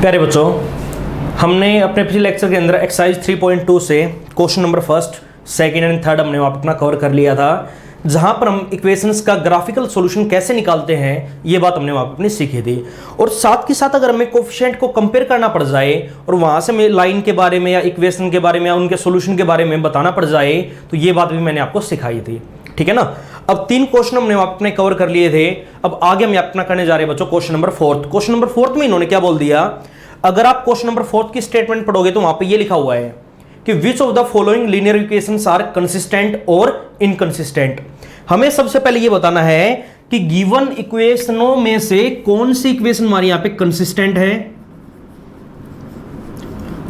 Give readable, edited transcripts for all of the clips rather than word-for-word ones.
प्यारे बच्चों, हमने अपने पिछले लेक्चर के अंदर एक्सरसाइज 3.2 से question number first, second and third हमने अपना कवर कर लिया था, जहां पर हम इक्वेशंस का ग्राफिकल सॉल्यूशन कैसे निकालते हैं ये बात हमने वहां पर अपनी सीखी थी। और साथ के साथ अगर हमें कोफिशिएंट को कंपेयर करना पड़ जाए और वहां से हमें लाइन के बारे में या इक्वेशन के बारे में या उनके सॉल्यूशन के बारे में बताना पड़ जाए तो ये बात भी मैंने आपको सिखाई थी। ठीक है ना। अब 3 क्वेश्चन हमने अपने कवर कर लिए थे। अब आगे हम अपना करने जा रहे हैं बच्चों question number fourth. Question number fourth में इन्होंने क्या बोल दिया, अगर आप क्वेश्चन नंबर फोर्थ की स्टेटमेंट पढ़ोगे तो वहां पे ये लिखा हुआ है कि which of the following linear equations are consistent और इनकंसिस्टेंट। हमें सबसे पहले ये बताना है कि गिवन इक्वेशनों में से कौन सी इक्वेशन हमारी यहां पे कंसिस्टेंट है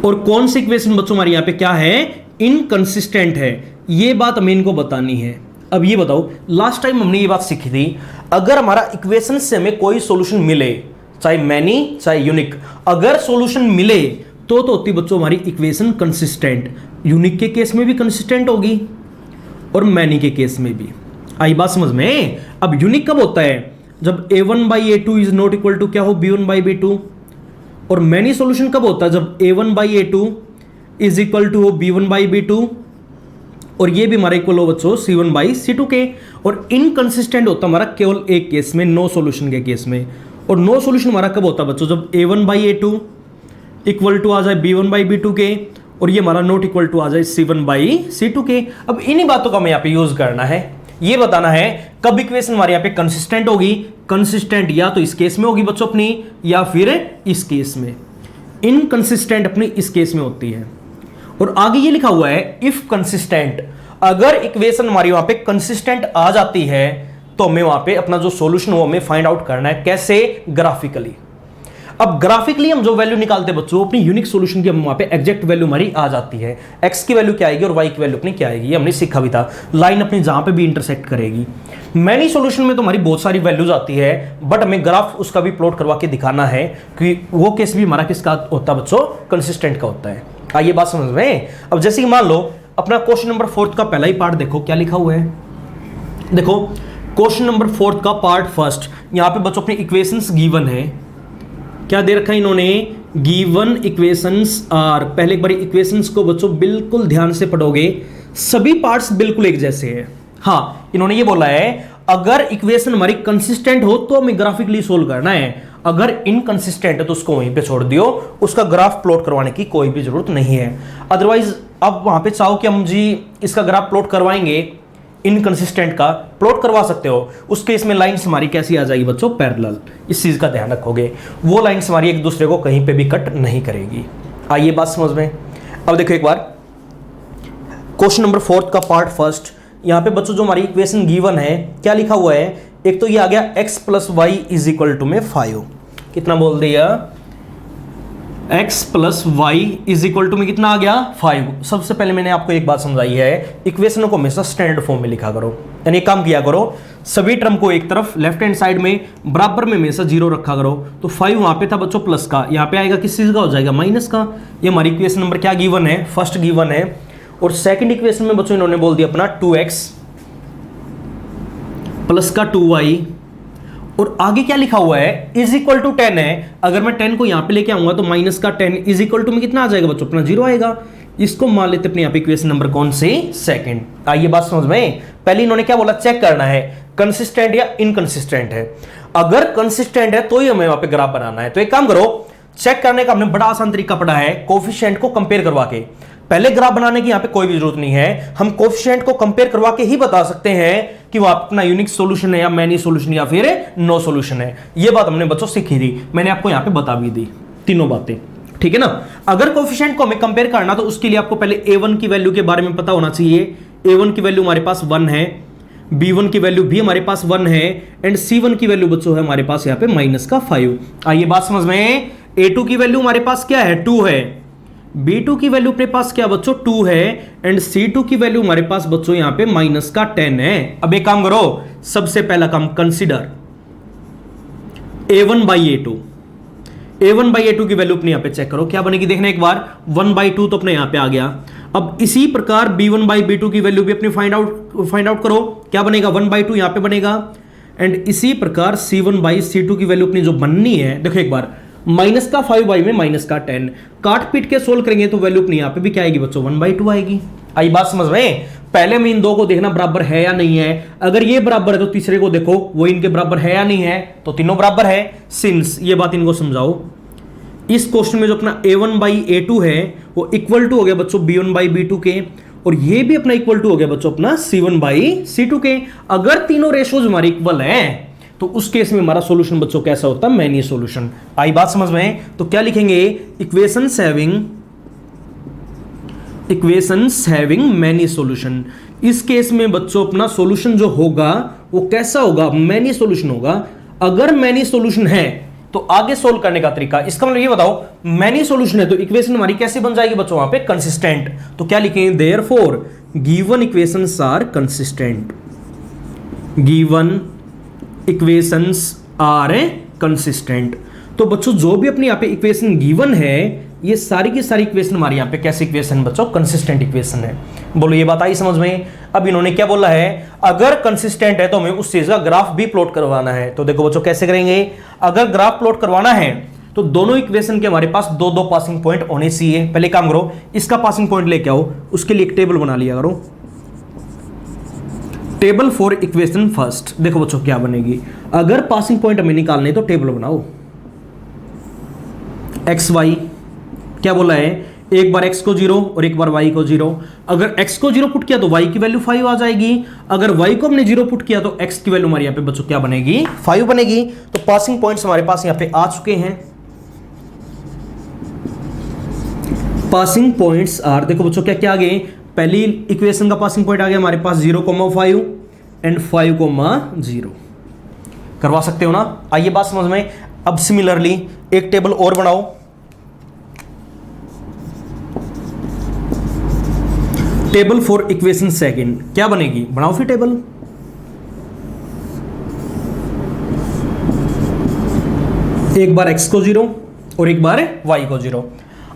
और कौन सी इक्वेशन बच्चों हमारी यहां पे क्या है, इनकंसिस्टेंट है। ये बात हमें इनको बतानी है। अब ये बताओ, लास्ट टाइम हमने ये बात सीखी थी, अगर हमारा इक्वेशन से हमें कोई सॉल्यूशन मिले, चाहे मैनी चाहे यूनिक, अगर सॉल्यूशन मिले तो होती बच्चों हमारी इक्वेशन कंसिस्टेंट। यूनिक के केस में भी कंसिस्टेंट होगी और मैनी के केस में भी। आई बात समझ में। अब यूनिक कब होता है, जब a1/a2 is not equal to क्या हो, b1/b2। और मैनी सॉल्यूशन कब होता है, जब a1/a2 इज इक्वल टू हो b1/b2 और ये भी हमारा इक्वल हो बच्चों c1/c2 के। और इनकंसिस्टेंट होता हमारा केवल एक केस में, नो सॉल्यूशन के केस में। और नो सॉल्यूशन हमारा कब होता है बच्चों, जब a1/a2 इक्वल टू आ जाए b1/b2 के और ये हमारा नॉट इक्वल टू आ जाए c1/c2 के। अब इन्हीं बातों का हमें यहाँ पे यूज करना है, ये बताना है कब इक्वेशन हमारे यहाँ पे कंसिस्टेंट होगी। कंसिस्टेंट या तो इस केस में होगी बच्चों अपनी, या फिर इस केस में। इनकंसिस्टेंट अपनी इस केस में होती है। और आगे ये लिखा हुआ है इफ कंसिस्टेंट, अगर इक्वेशन हमारी वहां पे कंसिस्टेंट आ जाती है तो हमें वहां पे अपना जो सॉल्यूशन वो हमें फाइंड आउट करना है। कैसे, ग्राफिकली। अब ग्राफिकली हम जो वैल्यू निकालते हैं बच्चों अपनी यूनिक सॉल्यूशन की, हम वहां पे एग्जैक्ट वैल्यू हमारी आ जाती है। एक्स की वैल्यू क्या आएगी और वाई की वैल्यू अपनी क्या आएगी, ये हमने सीखा भी था। लाइन अपनी जहां पे भी इंटरसेक्ट करेगी। मैनी सॉल्यूशन में तो हमारी बहुत सारी वैल्यूज आती है, बट हमें ग्राफ उसका भी प्लॉट करवा के दिखाना है कि वो केस भी हमारा किसका होता है बच्चों, कंसिस्टेंट का होता है। आइए बात समझ में। अब जैसे कि मान लो अपना क्वेश्चन नंबर फोर्थ का पहला ही पार्ट देखो क्या लिखा हुआ है। देखो क्वेश्चन नंबर फोर्थ का पार्ट फर्स्ट, यहां पे बच्चों अपनी इक्वेशंस गिवन है। क्या दे रखा है इन्होंने, गिवन इक्वेशंस आर। पहले एक बार इक्वेशंस को बच्चों बिल्कुल ध्यान से पढ़ोगे, सभी पार्ट्स बिल्कुल एक जैसे हैं। हाँ, इन्होंने ये बोला है अगर इक्वेशन हमारी कंसिस्टेंट हो तो हमें ग्राफिकली सोल्व करना है, अगर इनकंसिस्टेंट है तो उसको वहीं पे छोड़ दियो, उसका ग्राफ प्लॉट करवाने की कोई भी जरूरत नहीं है। अदरवाइज अब वहां पे चाहो कि हम जी इसका ग्राफ प्लॉट करवाएंगे, इनकंसिस्टेंट का प्लॉट करवा सकते हो। उस केस में लाइंस हमारी कैसी आ जाएगी बच्चों, पैरेलल। इस चीज का ध्यान रखोगे, वो लाइंस हमारी एक दूसरे को कहीं पे भी कट नहीं करेगी। आइए बात समझ में। अब देखो एक बार क्वेश्चन नंबर फोर्थ का पार्ट फर्स्ट, यहां पे बच्चों जो हमारी इक्वेशन गिवन है क्या लिखा हुआ है, एक तो ये आ गया x + y is equal to में 5। कितना बोल दिया, x + y is equal to में कितना आ गया, 5। सबसे पहले मैंने आपको एक बात समझाई है, इक्वेशनों को हमेशा स्टैंडर्ड फॉर्म में लिखा करो। यानी एक काम किया करो, सभी टर्म को एक तरफ लेफ्ट हैंड साइड में बराबर में हमेशा 0 रखा करो। तो 5 वहां पे था बच्चों प्लस का, यहाँ पे आएगा किस चीज का, हो जाएगा माइनस का। ये हमारी इक्वेशन नंबर क्या गिवन है, फर्स्ट गिवन है। और सेकंड इक्वेशन में बच्चों इन्होंने बोल दिया अपना 2x प्लस का 2y। और आगे क्या लिखा हुआ है, इज इक्वल टू 10 है। अगर मैं 10 को यहां पे लेके आऊंगा तो माइनस का 10 इज इक्वल टू में कितना आ जाएगा बच्चों, अपना 0 आएगा। इसको मान लेते अपने यहाँ पे इक्वेशन नंबर कौन सी, सेकंड। आइए बात समझ में। पहले इन्होंने क्या बोला, चेक करना है कंसिस्टेंट या इनकंसिस्टेंट है। अगर कंसिस्टेंट है तो ही हमें वहां पे ग्राफ बनाना है। तो एक काम करो, चेक करने का हमने बड़ा आसान तरीका पढ़ा है, कोफिशिएंट को कंपेयर करवा के। पहले ग्राफ बनाने की यहां पे कोई भी जरूरत नहीं है, हम कोफिशिएंट को कंपेयर करवा के ही बता सकते हैं कि वो अपना यूनिक सॉल्यूशन है या मैनी सॉल्यूशन या फिर नो सॉल्यूशन है। ये बात हमने बच्चों सीखी थी, मैंने आपको यहां पे बता भी दी तीनों बातें। ठीक है ना। अगर कोफिशिएंट को हमें कंपेयर करना तो उसके लिए आपको पहले a1 की वैल्यू के बारे में पता होना चाहिए। a1 की वैल्यू हमारे पास 1 है, b1 की वैल्यू भी हमारे पास 1 है, एंड c1 की वैल्यू बच्चों है हमारे पास यहाँ पे माइनस का 5। आइए बात समझ में। a2 की वैल्यू हमारे पास क्या है, 2 है। b2 की वैल्यू अपने पास क्या बच्चों, 2 है। एंड c2 की वैल्यू हमारे पास बच्चों यहां पे माइनस का 10 है। अब एक काम करो, सबसे पहला काम कंसीडर a1/a2। a1/a2 की वैल्यू अपने यहां पे चेक करो क्या बनेगी, देखना एक बार। 1/2 तो अपने यहां पे आ गया। अब इसी प्रकार b1/b2 की वैल्यू भी अपने फाइंड आउट करो, क्या बनेगा, 1/2 यहां पे बनेगा। एंड इसी प्रकार c1/c2 की वैल्यू अपनी जो बननी है, देखो एक बार माइनस का 5y में माइनस का 10, काट पीट के सोल्व करेंगे तो वैल्यू अपनी यहाँ पे भी क्या आएगी बच्चों 1/2 आएगी। आई बात समझ में? पहले में इन दो को देखना बराबर है या नहीं है, अगर ये बराबर है तो तीसरे को देखो वो इनके बराबर है या नहीं है, तो तीनों बराबर है। सिंस ये बात इनको समझाओ, इस क्वेश्चन में जो अपना a1/a2 है वो इक्वल टू हो गया बच्चों b1/b2 के, और ये भी अपना इक्वल टू हो गया बच्चों अपना c1/c2 के। अगर तीनों रेशोज हमारे इक्वल हैं तो उस केस में हमारा सॉल्यूशन बच्चों कैसा होता है? Many solution. आई बात समझ में? तो क्या लिखेंगे? Equations having many solution. इस केस में बच्चों अपना सॉल्यूशन जो होगा वो कैसा होगा? मैनी सॉल्यूशन होगा। अगर मैनी सॉल्यूशन है तो आगे सोल्व करने का तरीका, इसका मतलब ये बताओ मैनी सॉल्यूशन है तो इक्वेशन हमारी कैसे बन जाएगी बच्चों? वहां पे कंसिस्टेंट। तो क्या लिखेंगे? Therefore given equations are consistent. Given equations are consistent. तो बच्चों जो भी अपनी यहाँ पे इक्वेशन गिवन है ये सारी की सारी इक्वेशन हमारी यहाँ पे कैसी इक्वेशन बच्चों? कंसिस्टेंट इक्वेशन है। बोलो ये बात आई समझ में? अब इन्होंने क्या बोला है? अगर कंसिस्टेंट है तो हमें उस चीज का ग्राफ भी प्लॉट करवाना है। तो देखो बच्चों कैसे करेंगे? अगर ग्राफ प्लॉट करवाना है तो दोनों इक्वेशन के हमारे पास दो दो पासिंग पॉइंट होने चाहिए। पहले काम करो, इसका पासिंग पॉइंट लेके आओ, उसके लिए एक टेबल बना लिया करो, टेबल फॉर इक्वेशन फर्स्ट। देखो बच्चों क्या बनेगी, अगर पासिंग पॉइंट हमें निकालने तो टेबल बनाओ। एक्स वाई क्या बोला है? एक बार x को 0 और एक बार y को 0। अगर x को 0 पुट किया तो y की वैल्यू 5 आ जाएगी। अगर y को हमने 0 पुट किया तो x की वैल्यू हमारे यहाँ पे बच्चों क्या बनेगी? 5 बनेगी। तो पासिंग पॉइंट्स हमारे पास यहाँ पे आ चुके हैं। पासिंग पॉइंट्स आर, देखो बच्चों क्या क्या आ गए? पहली इक्वेशन का पासिंग पॉइंट आ गया हमारे पास 0,5 एंड 5,0। करवा सकते हो ना? आइए बात समझ में। अब सिमिलरली एक टेबल और बनाओ, टेबल फॉर इक्वेशन सेकंड। क्या बनेगी? बनाओ फिर टेबल। एक बार x को 0 और एक बार y को 0।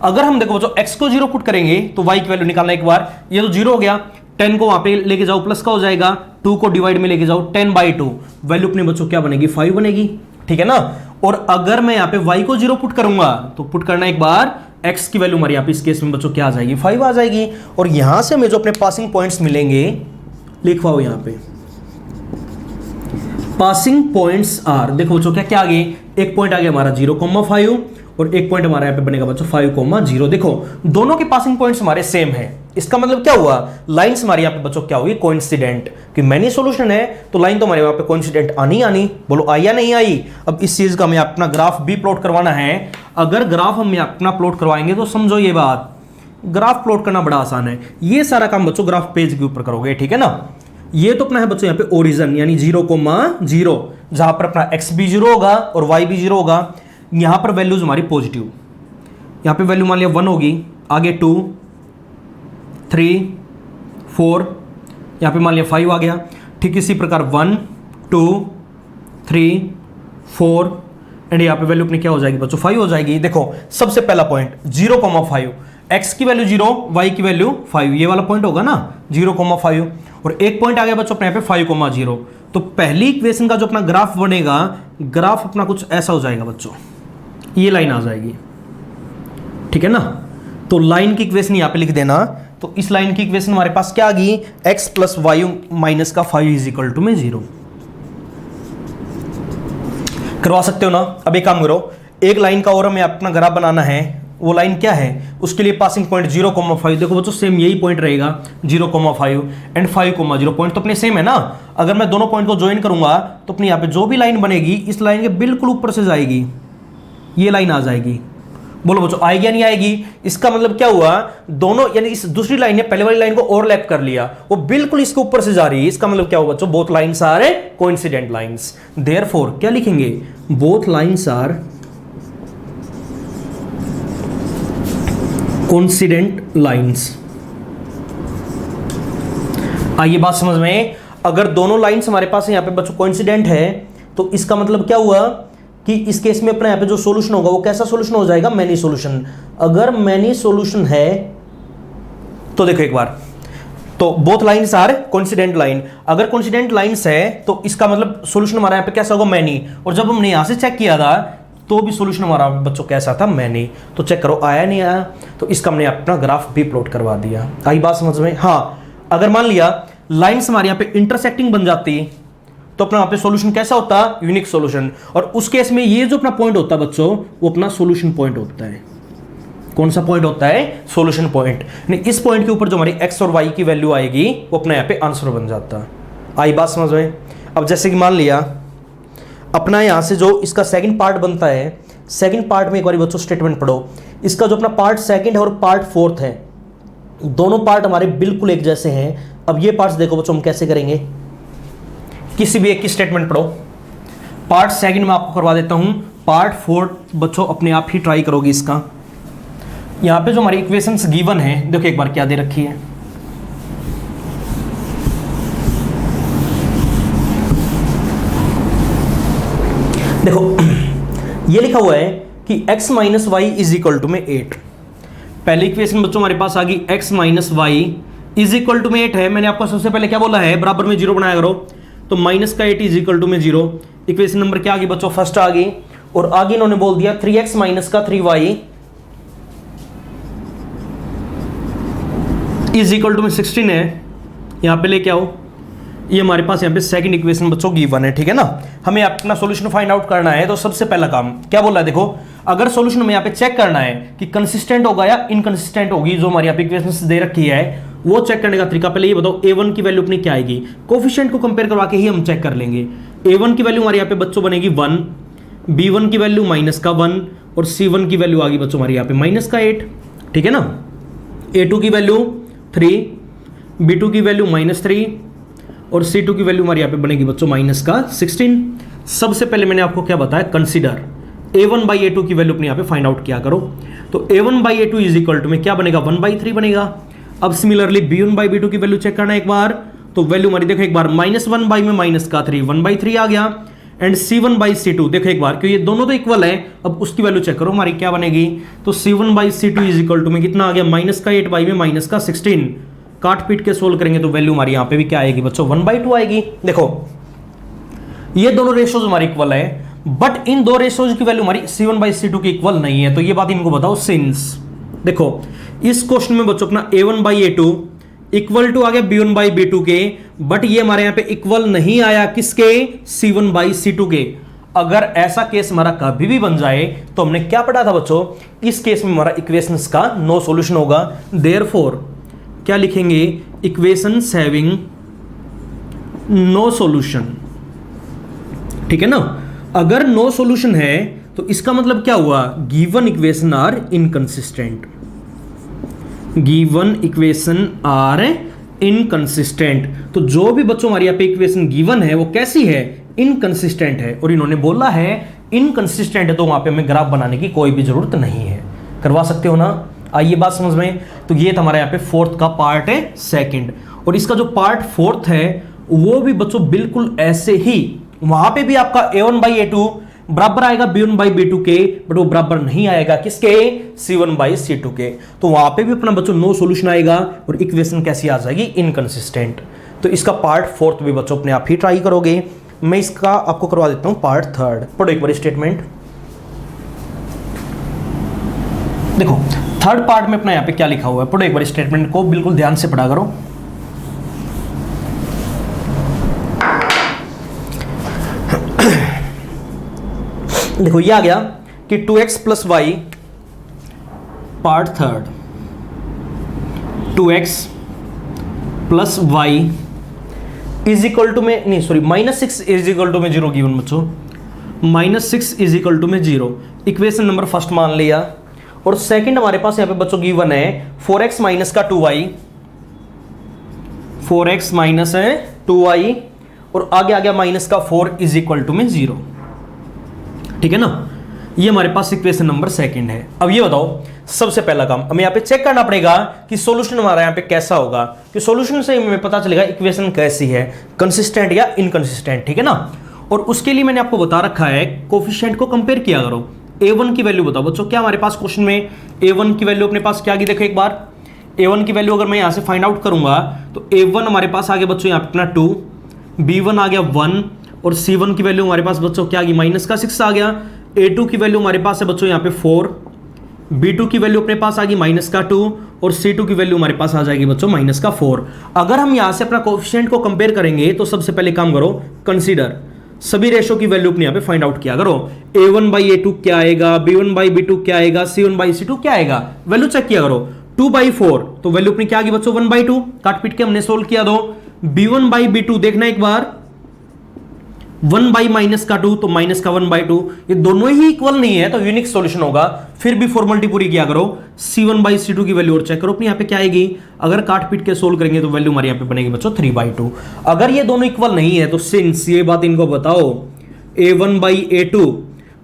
अगर हम देखो बच्चों x को 0 पुट करेंगे तो y की वैल्यू निकालना। एक बार ये तो 0 हो गया, 10 को वहां पे लेके जाओ प्लस का हो जाएगा, 2 को डिवाइड में लेके जाओ 10/2, वैल्यू अपने बच्चों क्या बनेगी? 5 बनेगी। ठीक है ना? और अगर मैं यहाँ पे y को 0 पुट करूंगा तो पुट करना एक बार, x की वैल्यू हमारी यहाँ पे इस केस में बच्चों क्या आ जाएगी? 5 आ जाएगी। और यहां से हमें जो अपने पासिंग पॉइंट्स मिलेंगे लिखवाओ यहाँ पे, पासिंग पॉइंट्स आर। देखो बच्चों क्या क्या आ गए? एक पॉइंट आ गया हमारा 0,5 और एक पॉइंट हमारा यहाँ पे बनेगा बच्चों 5,0। देखो दोनों के पासिंग पॉइंट्स हमारे सेम है। इसका मतलब क्या हुआ? लाइंस हमारे यहाँ पे बच्चों क्या हुई? कोइंसिडेंट। कि मैनी सॉल्यूशन है तो लाइन तो हमारे यहाँ पे कोइंसिडेंट आनी आनी। बोलो आई या नहीं आई? अब इस चीज का हमें अपना ग्राफ भी प्लॉट करवाना है। अगर ग्राफ हम अपना प्लॉट करवाएंगे तो समझो ये बात, ग्राफ प्लॉट करना बड़ा आसान है। ये सारा काम बच्चों ग्राफ पेज के ऊपर करोगे। ठीक है ना? ये तो अपना है बच्चों यहाँ पे ओरिजिन यानी 0,0, जहां पर अपना x भी 0 होगा और y भी 0 होगा। यहां पर वैल्यूज हमारी पॉजिटिव, यहां पे वैल्यू मान लिया 1 होगी, आगे 2, 3, 4, यहां पे मान लिया 5 आ गया। ठीक इसी प्रकार 1, 2, 3, 4 एंड यहाँ पे वैल्यू अपनी क्या हो जाएगी बच्चों? 5 हो जाएगी। देखो सबसे पहला पॉइंट 0,5, x की वैल्यू 0, y की वैल्यू 5, ये वाला पॉइंट होगा ना 0,5। और एक पॉइंट आ गया बच्चों अपने यहाँ पे 5,0। तो पहली इक्वेशन का जो अपना ग्राफ बनेगा, ग्राफ अपना कुछ ऐसा हो जाएगा बच्चों, ये लाइन आ जाएगी। ठीक है ना? तो लाइन की इक्वेशन यहाँ पे लिख देना। तो इस लाइन की इक्वेशन हमारे पास क्या आ गई? x प्लस वाई माइनस का 5 इज इक्वल टू में 0। करवा सकते हो ना? अब एक काम करो, एक लाइन का और हमें अपना ग्राफ बनाना है। वो लाइन क्या है? उसके लिए पासिंग पॉइंट 0,5। देखो बच्चों सेम यही पॉइंट रहेगा 0,5 एंड 5,0। पॉइंट तो अपने सेम है ना? अगर मैं दोनों पॉइंट को ज्वाइन करूंगा तो अपने यहाँ पे जो भी लाइन बनेगी इस लाइन के बिल्कुल ऊपर से जाएगी, ये लाइन आ जाएगी। बोलो बच्चों आएगी या नहीं आएगी? इसका मतलब क्या हुआ? दोनों यानी इस दूसरी लाइन ने पहले वाली लाइन को ओवरलैप कर लिया, वो बिल्कुल इसके ऊपर से जा रही है। इसका मतलब क्या हुआ बच्चों? Both lines are coincident lines. Therefore क्या लिखेंगे? Both lines are coincident lines. आइए बात समझ में। अगर दोनों लाइंस हमारे पास यहाँ पे बच्चों कोइंसिडेंट है तो इसका मतलब क्या हुआ कि इस केस में अपने यहाँ पे जो सॉल्यूशन होगा वो कैसा सॉल्यूशन हो जाएगा? Many solution. अगर मैनी सॉल्यूशन है तो देखो एक बार, तो both lines are coincident line. अगर कोइंसिडेंट लाइंस है तो इसका मतलब सॉल्यूशन हमारा यहाँ पे कैसा होगा? मैनी। और जब हमने यहाँ से चेक किया था तो भी सोल्यूशन हमारा बच्चों कैसा था, मैंने तो चेक करो आया नहीं आया, तो इसका हमने अपना ग्राफ भी प्लॉट करवा दिया। आई बात समझ में? हाँ, अगर मान लिया लाइंस हमारे यहाँ पे इंटरसेक्टिंग बन जाती तो अपना यहाँ पे सॉल्यूशन कैसा होता, यूनिक सॉल्यूशन। और उस केस में ये जो अपना पॉइंट होता है बच्चों, वो अपना सॉल्यूशन पॉइंट होता है। कौन सा पॉइंट होता है? Solution point. नहीं, इस पॉइंट के ऊपर जो हमारी एक्स और वाई की वैल्यू आएगी वो अपना यहाँ पे आंसर बन जाता है। आई बात समझ में? अब जैसे कि मान लिया अपना यहाँ से जो इसका सेकंड पार्ट बनता है, सेकंड पार्ट में एक बार बच्चों स्टेटमेंट पढ़ो। इसका जो अपना पार्ट सेकंड है और पार्ट फोर्थ है, दोनों पार्ट हमारे बिल्कुल एक जैसे हैं। अब ये पार्ट्स देखो बच्चों हम कैसे करेंगे, किसी भी एक की स्टेटमेंट पढ़ो। पार्ट सेकंड में आपको करवा देता हूं, पार्ट फोर्थ बच्चों अपने आप ही ट्राई करोगे इसका। यहां पे जो हमारी इक्वेशंस गिवन है, देखो एक बार क्या दे रखी है। देखो ये लिखा हुआ है कि x minus Y is equal to में 8। पहली इक्वेशन बच्चों हमारे पास आ गई x minus Y is equal to में 8 है। मैंने आपको सबसे पहले क्या बोला है, बराबर में 0 बनाया करो, तो माइनस का 8 इज इक्वल टू में 0। इक्वेशन नंबर क्या आ गई बच्चों, फर्स्ट आ गई। और आगे इन्होंने बोल दिया 3x माइनस का 3y इज इक्वल टू में 16 है। यहां पे लेके आओ, ये हमारे पास यहाँ पे सेकंड इक्वेशन बच्चों गिवन है, ठीक है ना। हमें अपना सॉल्यूशन फाइंड आउट करना है, तो सबसे पहला काम क्या बोला है, देखो अगर सॉल्यूशन हमें यहाँ पे चेक करना है कि कंसिस्टेंट होगा या इनकंसिस्टेंट होगी, जो हमारी यहाँ पे इक्वेशन दे रखी है, वो चेक करने का तरीका पहले ये बताओ a1 की वैल्यू अपनी क्या आएगी। कोफिशिएंट को कंपेयर करवा के ही हम चेक कर लेंगे। a1 की वैल्यू हमारे यहाँ पे बच्चों बनेगी 1, b1 की वैल्यू माइनस का 1 और c1 की वैल्यू आ गई बच्चों हमारे यहाँ पे माइनस का 8, ठीक है ना। a2 की वैल्यू 3, b2 की वैल्यू -3 और C2 की वैल्यू हमारे यहाँ पे बनेगी बच्चों माइनस का 16। सबसे पहले मैंने आपको क्या बताया, कंसीडर A1 बाई A2 की वैल्यू अपने यहाँ पे फाइंड आउट किया करो। तो A1 by A2 is equal to में क्या बनेगा, 1/3 बनेगा। अब सिमिलरली B1 बाई B2 की वैल्यू चेक करना एक बार, तो वैल्यू हमारी देखो एक बार -1 बाई में माइनस का 3, 1/3 आ गया। एंड C1 बाई C2 देखो एक बार, क्योंकि ये दोनों तो इक्वल है, अब उसकी वैल्यू चेक करो हमारी क्या बनेगी। तो C1 by C2 is equal to में कितना आ गया, माइनस का 8 बाई में माइनस का 16। काट पीट के सोल्व करेंगे तो वैल्यू हमारी यहां पे भी क्या आएगी बच्चों, 1/2 आएगी। देखो ये दोनों रेशियोज हमारी इक्वल है, बट इन दो रेशियोज की वैल्यू हमारी C1 बाई C2 की इक्वल नहीं है। तो ये बात इनको बताओ सिंस। देखो इस क्वेश्चन में बच्चों अपना A1 by A2 equal to आ गया B1 बाई B2 के, बट ये हमारे यहां पे इक्वल नहीं आया किसके, C1 बाई C2 के। अगर ऐसा केस हमारा कभी भी बन जाए तो हमने क्या पढ़ा था बच्चों, इस केस में हमारा इक्वेशंस का नो सॉल्यूशन होगा। देयरफॉर क्या लिखेंगे, इक्वेशंस हैविंग नो सॉल्यूशन, ठीक है ना। अगर नो सॉल्यूशन है तो इसका मतलब क्या हुआ, given equation are inconsistent, given equation are inconsistent. तो जो भी बच्चों हमारी यहाँ पे इक्वेशन गिवन है वो कैसी है, इनकंसिस्टेंट है। और इन्होंने बोला है इनकंसिस्टेंट है, तो वहां पे हमें ग्राफ बनाने की कोई भी जरूरत नहीं है। करवा सकते हो ना, आइए बात समझ में। तो ये हमारे यहाँ पे फोर्थ का पार्ट है सेकंड, और इसका जो पार्ट फोर्थ है वो भी बच्चों बिल्कुल ऐसे ही, वहां पे भी आपका A1 बाई A2 बराबर आएगा B1 बाई B2 के, बट वो बराबर नहीं आएगा किसके, C1 बाई C2 के। तो वहां पे भी अपना बच्चों नो सॉल्यूशन आएगा और इक्वेशन कैसी आ जाएगी, इनकंसिस्टेंट। तो इसका पार्ट फोर्थ भी बच्चों अपने आप ही ट्राई करोगे। मैं इसका आपको करवा देता हूं पार्ट थर्ड। पढ़ो एक बार स्टेटमेंट। देखो थर्ड पार्ट में अपना यहाँ पे क्या लिखा हुआ है, पढ़ो एक बार स्टेटमेंट को, बिल्कुल ध्यान से पढ़ा करो। देखो ये आ गया कि 2x plus Y, part third, 2x plus Y is equal to में, नहीं सॉरी, -6 इज इक्वल टू में 0 गिवन बच्चों, -6 इज इक्वल टू में 0। इक्वेशन नंबर फर्स्ट मान लिया। और सेकंड हमारे पास यहां पे बच्चों गिवन है 4x माइनस का 2y, 4x माइनस है 2y, और आगे आ गया माइनस का 4 इज इक्वल टू में 0, ठीक है ना। ये हमारे पास इक्वेशन नंबर सेकंड है। अब ये बताओ, सबसे पहला काम हमें यहाँ पे चेक करना पड़ेगा कि सॉल्यूशन हमारा यहाँ पे कैसा होगा, कि सॉल्यूशन से हमें पता चलेगा इक्वेशन कैसी है, कंसिस्टेंट या इनकंसिस्टेंट, ठीक है ना। और उसके लिए मैंने आपको बता रखा है कोफिशिएंट को कंपेयर किया करो। A1 की वैल्यू बताओ बच्चों, क्या हमारे पास क्वेश्चन में A1 की वैल्यू अपने पास क्या आ गई, देखो एक बार। A1 की वैल्यू अगर मैं यहाँ से फाइंड आउट करूंगा तो A1 हमारे पास आ गया बच्चों यहाँ पे अपना 2, B1 आ गया 1 और C1 की वैल्यू हमारे पास बच्चों क्या आ गई, -6 आ गया। A2 की वैल्यू हमारे पास है बच्चों यहाँ पे 4, B2 की वैल्यू अपने पास आ गई -2 और C2 की वैल्यू हमारे पास आ जाएगी बच्चों -4। अगर हम यहां से अपना कोएफिशिएंट को कंपेयर करेंगे तो सबसे पहले काम करो, कंसीडर सभी रेशो की वैल्यू अपने यहां पे फाइंड आउट किया करो। A1/A2 क्या आएगा, B1/B2 क्या आएगा, C1/C2 क्या आएगा, वैल्यू चेक किया करो। 2/4 तो वैल्यू अपनी क्या आ गई बच्चों 1/2, काट पीट के हमने सोल्व किया दो। B1/B2 देखना एक बार, 1/-2 तो -1/2, ये दोनों ही इक्वल नहीं है तो यूनिक सॉल्यूशन होगा। फिर भी फॉर्मेलिटी पूरी किया करो, C1/C2 की वैल्यू और चेक करो अपने यहाँ पे क्या आएगी। अगर काट पीट के सोल्व करेंगे तो वैल्यू हमारे यहाँ पे बनेगी बच्चों 3/2। अगर ये दोनों इक्वल नहीं है तो सिंस ये बात इनको बताओ A1/A2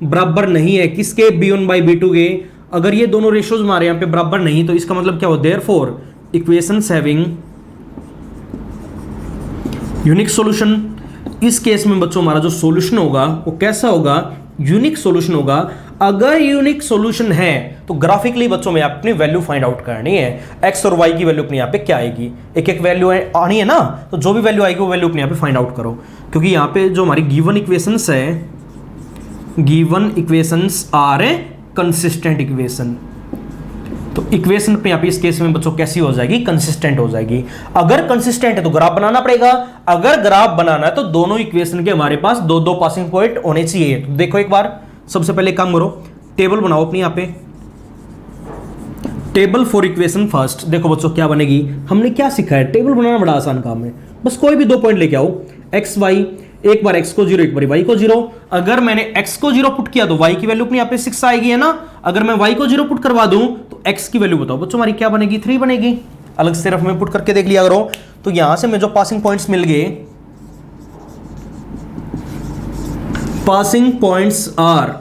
बराबर नहीं है किसके, B1/B2 के। अगर ये दोनों रेशियोज हमारे यहाँ पे बराबर नहीं तो इसका मतलब क्या हो, therefore equations having unique solution. इस केस में बच्चों हमारा जो सॉल्यूशन होगा वो कैसा होगा, यूनिक सॉल्यूशन होगा। अगर यूनिक सॉल्यूशन है तो ग्राफिकली बच्चों में अपनी वैल्यू फाइंड आउट करनी है, एक्स और वाई की वैल्यू अपने यहाँ पे क्या आएगी, एक एक वैल्यू आनी है ना, तो जो भी वैल्यू आएगी वो वैल्यू अपने यहाँ पे फाइंड आउट करो। क्योंकि यहाँ पे जो हमारी गिवन इक्वेशंस है, given equations are a consistent equation, तो इक्वेशन पे यहाँ पे इस केस में बच्चों कैसी हो जाएगी, कंसिस्टेंट हो जाएगी। अगर कंसिस्टेंट है तो ग्राफ बनाना पड़ेगा, अगर ग्राफ बनाना है तो दोनों इक्वेशन के हमारे पास दो दो पासिंग पॉइंट होने चाहिए। तो देखो एक बार सबसे पहले काम करो, टेबल बनाओ अपनी यहाँ पे, टेबल फॉर इक्वेशन फर्स्ट। देखो बच्चों क्या बनेगी, हमने क्या सीखा है, टेबल बनाना बड़ा आसान काम है। बस कोई भी 2 पॉइंट लेके आओ, एक्स वाई, एक बार x को 0 एक बार y को 0। अगर मैंने x को 0 पुट किया तो y की वैल्यू अपनी यहाँ पे 6 आएगी है ना। अगर मैं y को 0 पुट करवा दूं तो x की वैल्यू बताओ बच्चों हमारी क्या बनेगी, 3 बनेगी। अलग से सिर्फ मैं पुट करके देख लिया करो। तो यहां से मैं जो पासिंग पॉइंट्स मिल गए, पासिंग पॉइंट्स आर,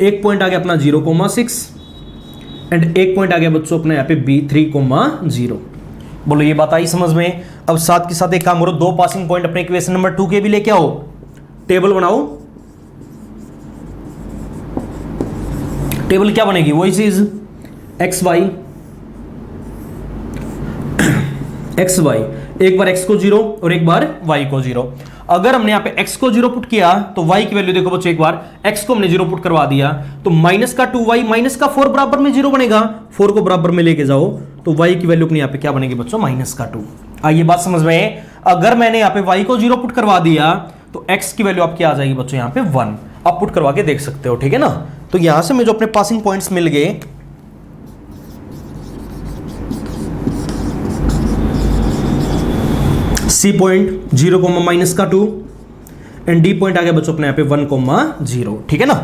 एक पॉइंट आ गया अपना 0,6 एंड एक पॉइंट आ गया बच्चों अपना यहाँ पे B3,0। बोलो ये बात आई समझ में। अब साथ के साथ एक काम करो, 2 पासिंग पॉइंट अपने इक्वेशन नंबर 2 के भी लेके आओ, टेबल बनाओ। टेबल क्या बनेगी, वही चीज एक्स वाई, एक्स वाई, एक बार x को 0 और एक बार y को 0। अगर हमने यहाँ पे x को 0 पुट किया तो y की वैल्यू देखो बच्चों, एक बार x को हमने 0 पुट करवा दिया तो -2y -4 बराबर में 0 बनेगा। 4 को बराबर में लेके जाओ तो y की वैल्यू अपने यहाँ पे क्या बनेगी बच्चों, -2। आइए बात समझ में। अगर मैंने यहाँ पे y को 0 पुट करवा दिया तो x की वैल्यू आपकी आ जाएगी बच्चों यहाँ पे 1। आप पुट करवा के देख सकते हो, ठीक है ना। तो यहां से मैं जो अपने पासिंग पॉइंट्स मिल गए, C point 0,-2 and D point आ गया बच्चों अपने यहाँ पे 1,0, ठीक है ना।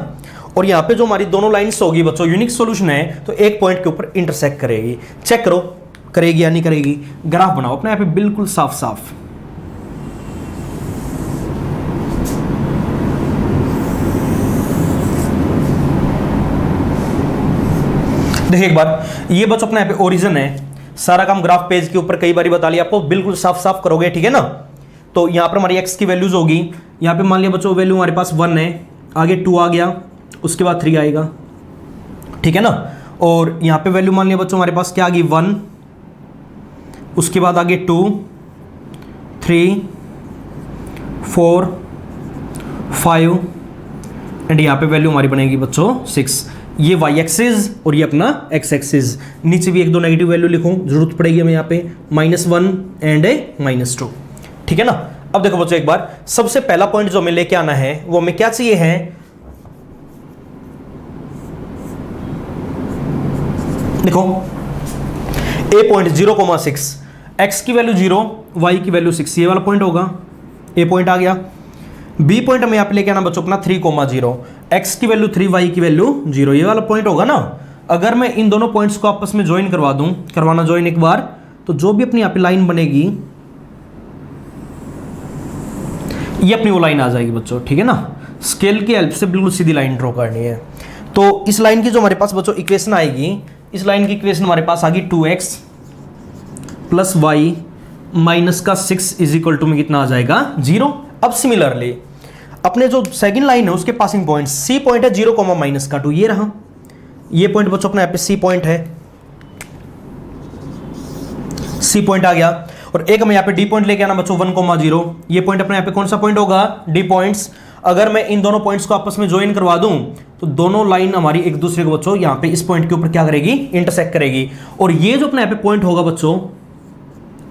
और यहाँ पे जो हमारी दोनों लाइंस होगी बच्चों, यूनिक सॉल्यूशन है तो एक पॉइंट के ऊपर इंटरसेक्ट करेगी। चेक करो करेगी या नहीं करेगी। ग्राफ बनाओ अपने यहाँ पे बिल्कुल साफ साफ। देखिए एक बार, ये बच्चों अपने यहाँ पे ओरिजिन है। सारा काम ग्राफ पेज के ऊपर कई बार बता लिया आपको, बिल्कुल साफ साफ करोगे, ठीक है ना। तो यहाँ पर हमारी x की वैल्यूज होगी, यहाँ पे मान लिया बच्चों वैल्यू हमारे पास 1 है, आगे 2 आ गया, उसके बाद 3 आएगा, ठीक है ना। और यहाँ पे वैल्यू मान लिया बच्चों हमारे पास क्या आ गई 1, उसके बाद आगे 2, 3, 4, 5 एंड यहाँ पे वैल्यू हमारी बनेगी बच्चों 6। ये y एक्सिस और ये अपना x एक्सिस। नीचे भी 1-2 नेगेटिव वैल्यू लिखूं, जरूरत पड़ेगी हमें यहाँ पे -1 एंड -2, ठीक है ना। अब देखो बच्चों एक बार, सबसे पहला पॉइंट जो हमें लेके आना है वो हमें क्या चाहिए है, देखो a पॉइंट 0,6, x की वैल्यू 0, y की वैल्यू 6, ये वाला पॉइंट होगा, a पॉइंट आ गया। b पॉइंट हमें यहाँ पे लेके आना बच्चों अपना 3,0, x की वैल्यू 3, y की वैल्यू 0, ये वाला पॉइंट होगा ना। अगर मैं इन दोनों पॉइंट्स को आपस में ज्वाइन करवा दूं, करवाना ज्वाइन एक बार, तो जो भी अपनी यहाँ पे लाइन बनेगी ये अपनी वो लाइन आ जाएगी बच्चों, ठीक है ना। स्केल की हेल्प से बिल्कुल सीधी लाइन ड्रॉ करनी है। तो इस लाइन की जो हमारे पास बच्चों इक्वेशन आएगी, इस लाइन की इक्वेशन हमारे पास आ गई 2x + y -6 = में कितना आ जाएगा 0। अब सिमिलरली अपने जो सेकंड लाइन है उसके पासिंग पॉइंट, C पॉइंट है 0,-2, ये रहा, ये पॉइंट बच्चों अपने यहाँ पे C पॉइंट है, C पॉइंट आ गया। और एक हमें यहाँ पे D पॉइंट लेके आना बच्चों 1,0, ये पॉइंट अपने यहाँ पे कौन सा पॉइंट होगा, D पॉइंट्स। अगर मैं इन दोनों पॉइंट्स को आपस में ज्वाइन करवा दूं तो दोनों लाइन हमारी एक दूसरे को बच्चों यहां पे इस पॉइंट के ऊपर क्या करेगी, इंटरसेक्ट करेगी। और ये जो अपने यहां पे पॉइंट होगा बच्चों,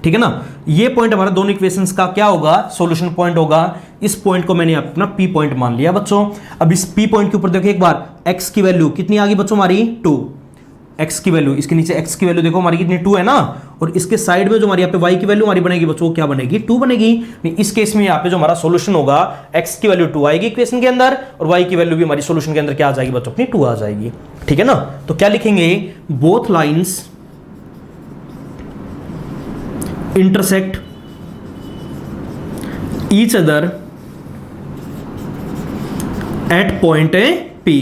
ठीक है ना, ये पॉइंट हमारा दोनों इक्वेशंस का क्या होगा, सॉल्यूशन पॉइंट होगा। इस पॉइंट को मैंने अपना पी पॉइंट मान लिया बच्चों। अब इस पी पॉइंट के ऊपर देखो एक बार, एक्स की वैल्यू कितनी आ गई बच्चों हमारी 2, एक्स की वैल्यू, इसके नीचे एक्स की वैल्यू देखो हमारी कितनी 2 है ना, और इसके साइड में जो हमारी यहाँ पे वाई की वैल्यू हमारी बनेगी बच्चों, क्या बनेगी 2 बनेगी। इस केस में यहाँ पे जो हमारा सॉल्यूशन होगा, एक्स की वैल्यू 2 आएगी इक्वेशन के अंदर, और वाई की वैल्यू भी हमारी सॉल्यूशन के अंदर क्या आ जाएगी बच्चों, अपनी 2 आ जाएगी, ठीक है ना। तो क्या लिखेंगे, both lines intersect each other at point P,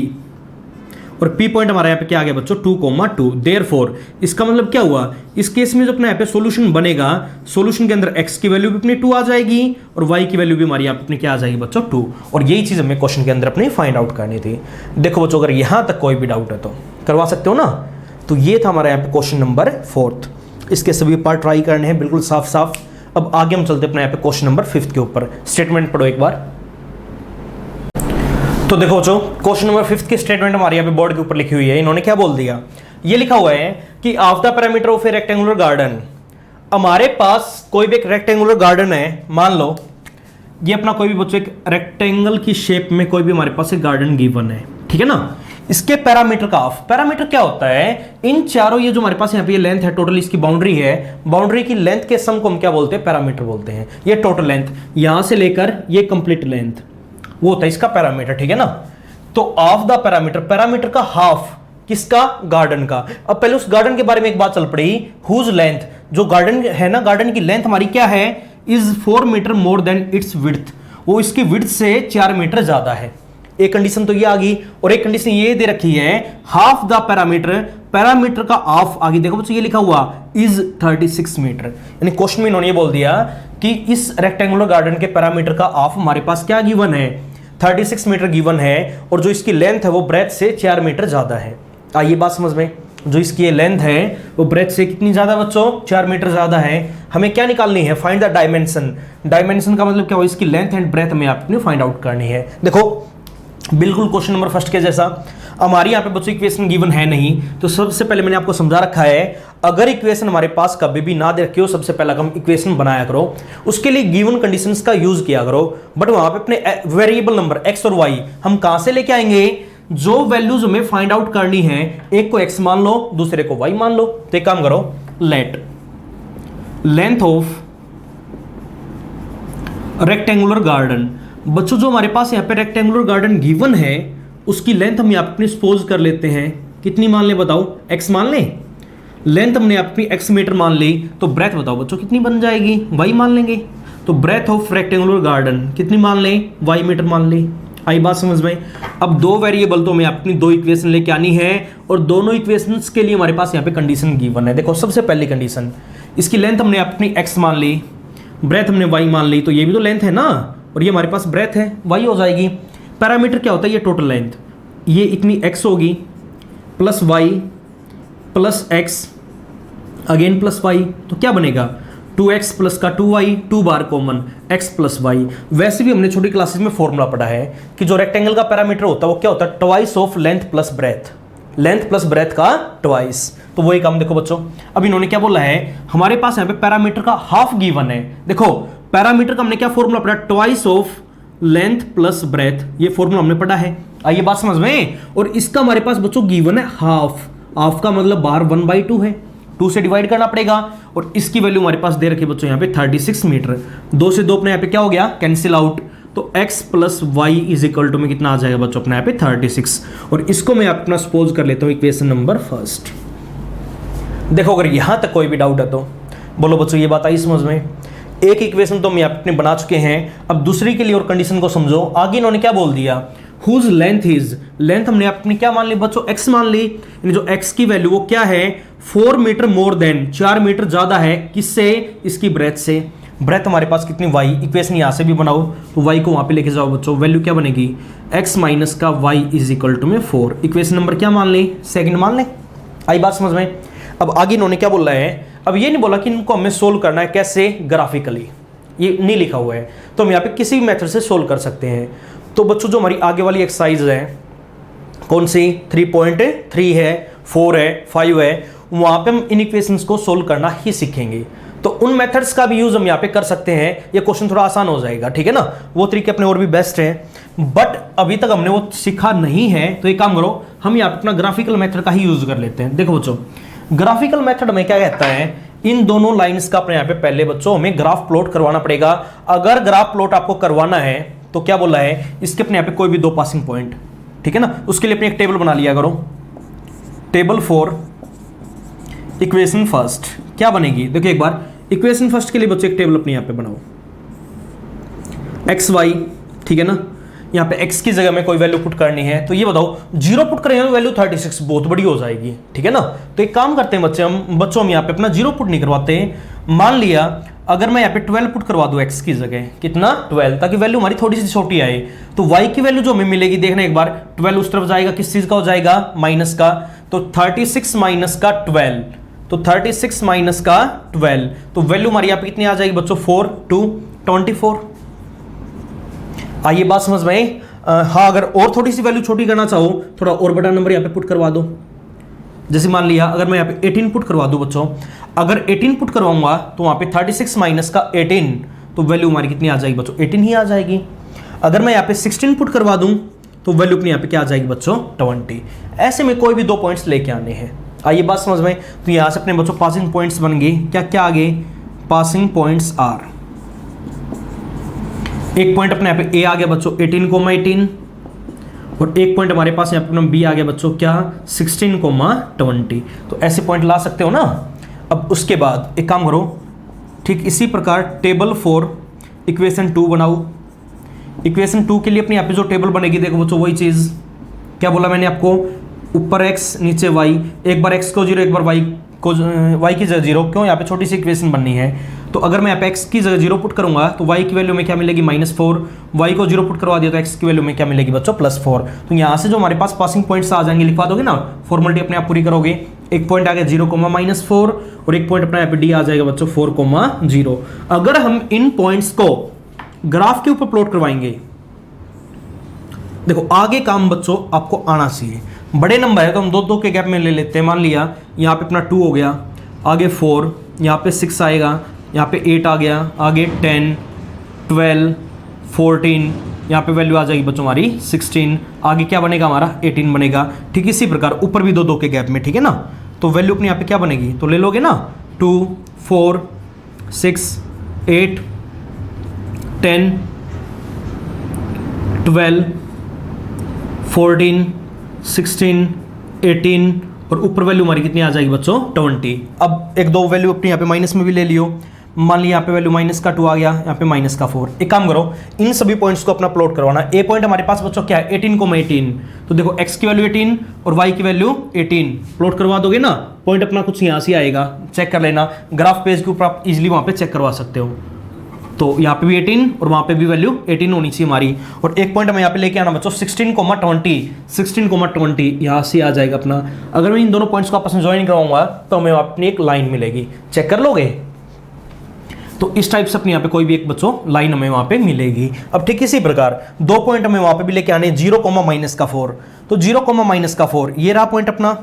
और P पॉइंट हमारा यहाँ पे क्या आ गया बच्चों 2,2। देयरफॉर इसका मतलब क्या हुआ, इस केस में जो अपने यहाँ पे सॉल्यूशन बनेगा, सॉल्यूशन के अंदर x की वैल्यू भी अपनी 2 आ जाएगी और y की वैल्यू भी हमारी यहाँ पे अपनी क्या आ जाएगी बच्चों 2। और यही चीज हमें क्वेश्चन के अंदर अपनी फाइंड आउट करनी थी। देखो बच्चों, अगर यहां तक कोई भी डाउट है तो करवा सकते हो ना। तो ये था हमारा यहाँ पे क्वेश्चन नंबर 4। इसके सभी पार्ट ट्राई करने हैं बिल्कुल साफ साफ। अब आगे हम चलते अपने यहाँ पे क्वेश्चन नंबर 5 के ऊपर। स्टेटमेंट पढ़ो एक बार। तो देखो बच्चों, क्वेश्चन नंबर 5 की स्टेटमेंट हमारे यहाँ पे बोर्ड के ऊपर लिखी हुई है। इन्होंने क्या बोल दिया, ये लिखा हुआ है कि of the parameter of A rectangular garden, हमारे पास कोई भी एक रेक्टेंगुलर गार्डन है, मान लो ये अपना कोई भी बच्चों एक रेक्टेंगल की शेप में कोई भी हमारे पास एक गार्डन गिवन है, ठीक है ना। इसके पैरामीटर का ऑफ, पैरामीटर क्या होता है, इन चारों ये जो हमारे पास यहाँ पे ये लेंथ है, टोटल इसकी बाउंड्री है, बाउंड्री की लेंथ के सम को हम क्या बोलते हैं, पैरामीटर बोलते हैं। ये टोटल लेंथ यहां से लेकर ये कंप्लीट लेंथ वो होता है इसका पैरामीटर, ठीक है ना। तो ऑफ द पैरामीटर, पैरामीटर का हाफ किसका, गार्डन का। अब पहले उस गार्डन के बारे में एक बात चल पड़ी, हुज लेंथ, जो गार्डन है ना, गार्डन की लेंथ हमारी क्या है, is 4 meter more than its width, वो इसकी विड्थ से 4 मीटर ज्यादा है। एक कंडीशन तो ये आ गई, और एक कंडीशन ये दे रखी है हाफ द पैरामीटर, पैरामीटर का हाफ आगे देखो बच्चों ये लिखा हुआ इज 36 मीटर। यानी क्वेश्चन में इन्होंने ये बोल दिया कि इस रेक्टेंगुलर गार्डन के पैरामीटर का हाफ हमारे पास क्या गिवन है, 36 मीटर गिवन है, और जो इसकी लेंथ है वो ब्रेथ से 4 मीटर ज्यादा है। आइए बात समझ में, जो इसकी लेंथ है वो ब्रेथ से कितनी ज्यादा बच्चों, 4 मीटर ज्यादा है। हमें क्या निकालनी है, फाइंड द डायमेंशन। डायमेंशन का मतलब क्या हुआ, इसकी लेंथ एंड ब्रेथ हमें आपने फाइंड आउट करनी है। देखो बिल्कुल क्वेश्चन नंबर 1 के जैसा, हमारी यहाँ पे बच्चों इक्वेशन गिवन है नहीं, तो सबसे पहले मैंने आपको समझा रखा है, अगर इक्वेशन हमारे पास कभी भी ना दे रखी हो, सबसे पहला हम इक्वेशन बनाया करो, उसके लिए गिवन कंडीशंस का यूज किया करो। बट वहां पे अपने वेरिएबल नंबर x और y हम कहां से लेके आएंगे, जो वैल्यूज हमें फाइंड आउट करनी है, एक को x मान लो, दूसरे को y मान लो। तो एक काम करो, late length of rectangular garden, बच्चों जो हमारे पास यहाँ पे रेक्टेंगुलर गार्डन गिवन है उसकी लेंथ हम यहाँ पे सपोज कर लेते हैं, कितनी मान ले बताओ, x मान ले, लेंथ हमने अपनी x मीटर मान ली, तो ब्रेथ बताओ बच्चों कितनी बन जाएगी, y मान लेंगे। तो ब्रेथ ऑफ रेक्टेंगुलर गार्डन कितनी मान ले, y मीटर मान ली। आई बात समझ में। अब दो वेरिएबल तो हमें अपनी 2 इक्वेशन लेके आनी है, और दोनों इक्वेशंस के लिए हमारे पास यहाँ पे कंडीशन गिवन है। देखो सबसे पहली कंडीशन, इसकी लेंथ हमने अपनी x मान ली, ब्रेथ हमने y मान ली, तो ये भी तो लेंथ है ना, और ये हमारे पास ब्रेथ है, y हो जाएगी। पैरामीटर क्या होता है, ये टोटल लेंथ, ये इतनी x होगी plus y plus x again plus y, तो क्या बनेगा 2x प्लस का 2y, 2 बार कॉमन x प्लस y। वैसे भी हमने छोटी क्लासेस में फॉर्मूला पढ़ा है कि जो रेक्टेंगल का पैरामीटर होता है वो क्या होता है, twice of length plus breadth, length plus breadth का ट्वाइस। तो वही काम देखो बच्चों, अब इन्होंने क्या बोला है, हमारे पास यहाँ पे पैरामीटर का हाफ गिवन है। देखो पैरामीटर का हमने क्या फॉर्मूला पढ़ा, twice of length plus breadth, ये फॉर्मूला हमने पढ़ा है। आइए बात समझ में। और इसका हमारे पास बच्चों गिवन है हाफ, हाफ का मतलब बाहर 1/2 है, 2 से डिवाइड करना पड़ेगा, और इसकी वैल्यू हमारे पास दे रखी है बच्चों यहाँ पे 36 मीटर। 2 से 2 अपने यहाँ पे क्या हो गया, कैंसिल आउट, तो x plus Y is equal to में कितना आ जाएगा बच्चों अपने यहाँ पे 36। और इसको मैं अपना सपोज कर लेता हूँ इक्वेशन नंबर 1। देखो अगर यहाँ तक कोई भी डाउट है तो बोलो बच्चों, ये बात आई समझ में। एक इक्वेशन तो हम यहाँ अपने बना चुके हैं, अब दूसरी के लिए और कंडीशन को समझो। आगे इन्होंने क्या बोल दिया, हुज लेंथ इज, लेंथ हमने अपनी क्या मान ली बच्चों, x मान ली, यानी जो x की वैल्यू वो क्या है 4 मीटर मोर देन, 4 मीटर ज्यादा है, किससे, इसकी ब्रेथ से। ब्रेथ हमारे पास कितनी y, इक्वेशन यहां से भी बनाओ तो y को वहां पे लेके जाओ बच्चों, वैल्यू क्या बनेगी x माइनस का y इज इक्वल टू में 4। इक्वेशन नंबर क्या मान ले, सेकंड मान ले। आई बात समझ में। अब आगे इन्होंने क्या बोला है, अब ये नहीं बोला कि इनको हमें सोल्व करना है कैसे, ग्राफिकली, ये नहीं लिखा हुआ है, तो हम यहाँ पे किसी भी मेथड से सोल्व कर सकते हैं। तो बच्चों जो हमारी आगे वाली एक्सरसाइज है कौन सी 3.3 है, 4 है, 5 है, वहां पे हम इन इक्वेशंस को सोल्व करना ही सीखेंगे। तो उन मेथड्स का भी यूज हम यहाँ पे कर सकते हैं, ये क्वेश्चन थोड़ा आसान हो जाएगा, ठीक है ना। वो तरीके अपने और भी बेस्ट हैं, बट अभी तक हमने वो सीखा नहीं है। तो एक काम करो, हम यहाँ पे अपना ग्राफिकल मेथड का ही यूज कर लेते हैं। देखो बच्चों, ग्राफिकल मेथड में क्या कहता है, इन दोनों लाइंस का अपने यहाँ पे पहले बच्चों हमें ग्राफ प्लॉट करवाना पड़ेगा। अगर ग्राफ प्लॉट आपको करवाना है तो क्या बोला है, इसके अपने यहाँ पे कोई भी दो पासिंग पॉइंट, ठीक है ना, उसके लिए अपने एक टेबल बना लिया करो, टेबल फॉर इक्वेशन फर्स्ट। क्या बनेगी, देखिए एक बार इक्वेशन फर्स्ट के लिए बच्चों एक टेबल अपने यहाँ पे बनाओ, एक्स वाई, ठीक है ना। यहाँ पे x की जगह में कोई वैल्यू पुट करनी है, तो ये बताओ 0 पुट करेंगे तो वैल्यू 36 बहुत बड़ी हो जाएगी, ठीक है ना। तो एक काम करते हैं बच्चों हम यहाँ पे अपना 0 पुट नहीं करवाते हैं। मान लिया अगर मैं यहाँ पे 12 पुट करवा दूं x की जगह, कितना 12, ताकि वैल्यू हमारी थोड़ी सी छोटी आए। तो y की वैल्यू जो हमें मिलेगी, देखना एक बार, 12 उस तरफ जाएगा, किस चीज का हो जाएगा, माइनस का। तो 36 माइनस का 12, तो 36 माइनस का 12, तो वैल्यू हमारी यहाँ पे कितनी आ जाएगी बच्चों, 4 2 24। आइए बात समझ में। हाँ, अगर और थोड़ी सी वैल्यू छोटी करना चाहो, थोड़ा और बड़ा नंबर यहाँ पे पुट करवा दो। जैसे मान लिया अगर मैं यहाँ पे 18 पुट करवा दूं बच्चों, अगर 18 पुट करवाऊंगा तो वहां पे 36 माइनस का 18, तो वैल्यू हमारी कितनी आ जाएगी बच्चों, 18 ही आ जाएगी। अगर मैं यहाँ पे 16 पुट करवा दूं तो वैल्यू अपनी यहाँ पे क्या आ जाएगी बच्चों, 20। ऐसे में कोई भी दो पॉइंट्स लेके आने हैं। आइए बात समझ में। तो यहाँ से अपने बच्चों पासिंग पॉइंट्स बन गए, क्या क्या आ गए, पासिंग पॉइंट्स आर, एक पॉइंट अपने यहाँ पे ए आ गया बच्चों 18,18, और एक पॉइंट हमारे पास यहाँ पे बी आ गया बच्चों क्या, 16,20। तो ऐसे पॉइंट ला सकते हो ना। अब उसके बाद एक काम करो, ठीक इसी प्रकार टेबल फॉर इक्वेशन 2 बनाओ। इक्वेशन 2 के लिए अपने यहाँ पे जो टेबल बनेगी, देखो बच्चों वही चीज, क्या बोला मैंने आपको, ऊपर x नीचे y, एक बार x को 0 एक बार y की जगह 0, क्यों, यहाँ पे छोटी सी इक्वेशन बननी है। तो अगर मैं यहाँ पे x की जगह 0 पुट करूंगा तो y की वैल्यू में क्या मिलेगी, -4, y को 0 पुट करवा दिया तो x की वैल्यू में क्या मिलेगी बच्चों, +4। तो यहाँ से जो हमारे पास पासिंग पॉइंट्स आ जाएंगे, लिखवा दोगे ना, फॉर्मेलिटी अपने आप पूरी करोगे। एक पॉइंट आ गया 0,-4, और एक पॉइंट अपना यहाँ पे d आ जाएगा बच्चों 4,0। अगर हम इन पॉइंट्स को ग्राफ के ऊपर प्लॉट करवाएंगे, देखो आगे काम बच्चों आपको आना चाहिए। बड़े नंबर है तो हम 2-2 के गैप में ले लेते हैं। मान लिया यहाँ पे अपना 2 हो गया, आगे 4, यहाँ पे 6 आएगा, यहाँ पे 8 आ गया, आगे 10, 12, 14, यहाँ पे वैल्यू आ जाएगी बच्चों हमारी 16, आगे क्या बनेगा हमारा 18 बनेगा। ठीक इसी प्रकार ऊपर भी 2-2 के गैप में, ठीक है ना। तो वैल्यू अपने यहाँ पे क्या बनेगी, तो ले लोगे ना, 2, 4, 6, 8, 10, 12, 14, 16, 18, और ऊपर वैल्यू हमारी कितनी आ जाएगी बच्चों, 20। अब एक दो वैल्यू अपने यहाँ पे माइनस में भी ले लियो। मान लिया यहाँ पे वैल्यू -2 आ गया, यहाँ पे -4। एक काम करो, इन सभी पॉइंट्स को अपना प्लॉट करवाना। ए पॉइंट हमारे पास बच्चों क्या है, 18,18। तो देखो x की वैल्यू 18 और y की वैल्यू 18, प्लॉट करवा दोगे ना, पॉइंट अपना कुछ यहाँ से आएगा, चेक कर लेना। ग्राफ पेज के ऊपर आप इजिली वहाँ पे चेक करवा सकते हो। तो यहाँ पे भी 18 और वहाँ पे भी वैल्यू 18 होनी चाहिए हमारी। और एक पॉइंट हमें यहाँ पे लेके आना बच्चों 16,20 यहाँ से आ जाएगा अपना। अगर मैं इन दोनों पॉइंट्स को आपस में ज्वाइन करवाऊंगा तो हमें अपनी एक लाइन मिलेगी, चेक कर लोगे। तो इस टाइप से अपने यहाँ पे कोई भी एक बच्चों लाइन हमें वहाँ पे मिलेगी। अब ठीक इसी प्रकार दो पॉइंट हमें वहाँ पे भी लेके आने, 0,-4। तो 0,-4 ये रहा पॉइंट अपना,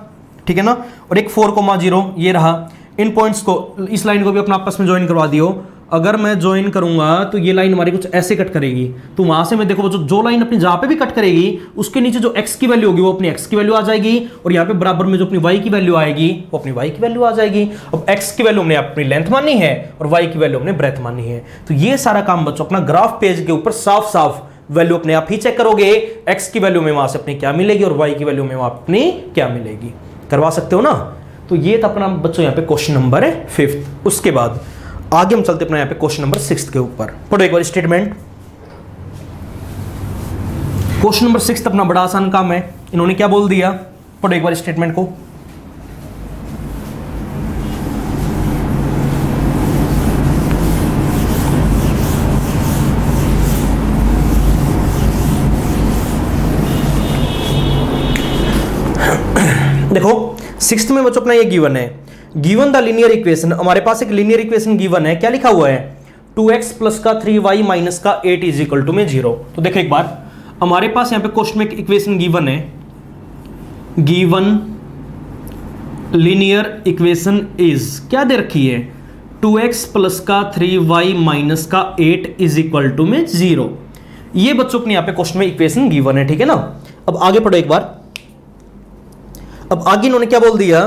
ठीक है ना, और एक 4,0 ये रहा। इन पॉइंट्स को, इस लाइन को भी अपना आपस में ज्वाइन करवा दियो। अगर मैं ज्वाइन करूंगा तो ये लाइन हमारी कुछ ऐसे कट करेगी। तो वहां से मैं देखो जो लाइन अपनी जहां पे भी कट करेगी उसके नीचे जो x की वैल्यू होगी वो अपनी x की वैल्यू आ जाएगी, और यहाँ पे बराबर में जो अपनी y की वैल्यू आएगी वो अपनी y की वैल्यू आ जाएगी। अब x की वैल्यू हमने अपनी लेंथ मानी है और y की वैल्यू हमने ब्रेथ मानी है। तो ये सारा काम बच्चों अपना ग्राफ पेज के ऊपर साफ साफ वैल्यू अपने आप ही चेक करोगे, x की वैल्यू में वहां से अपनी क्या मिलेगी और y की वैल्यू में वहां अपनी क्या मिलेगी, करवा सकते हो ना। तो ये था अपना बच्चों यहाँ पे क्वेश्चन नंबर 5। उसके बाद आगे हम चलते अपना यहाँ पे क्वेश्चन नंबर 6 के ऊपर। पढ़ो एक बार स्टेटमेंट। क्वेश्चन नंबर 6 अपना बड़ा आसान काम है, इन्होंने क्या बोल दिया, पढ़ो एक बार स्टेटमेंट को। देखो 6th में बच्चों अपना ये गिवन है, गिवन द लीनियर इक्वेशन। हमारे पास एक लीनियर इक्वेशन गिवन है, क्या लिखा हुआ है, 2x प्लस का 3y माइनस का 8 इज इक्वल टू में 0। तो देखो एक बार हमारे पास यहाँ पे क्वेश्चन में एक इक्वेशन गिवन है, गिवन लीनियर इक्वेशन इज क्या दे रखी है, 2x प्लस का 3y माइनस का 8 इज इक्वल टू में 0। ये बच्चों अपने यहाँ पे क्वेश्चन में इक्वेशन गिवन है, ठीक है ना। अब आगे पढ़ो एक बार। अब आगे इन्होंने क्या बोल दिया,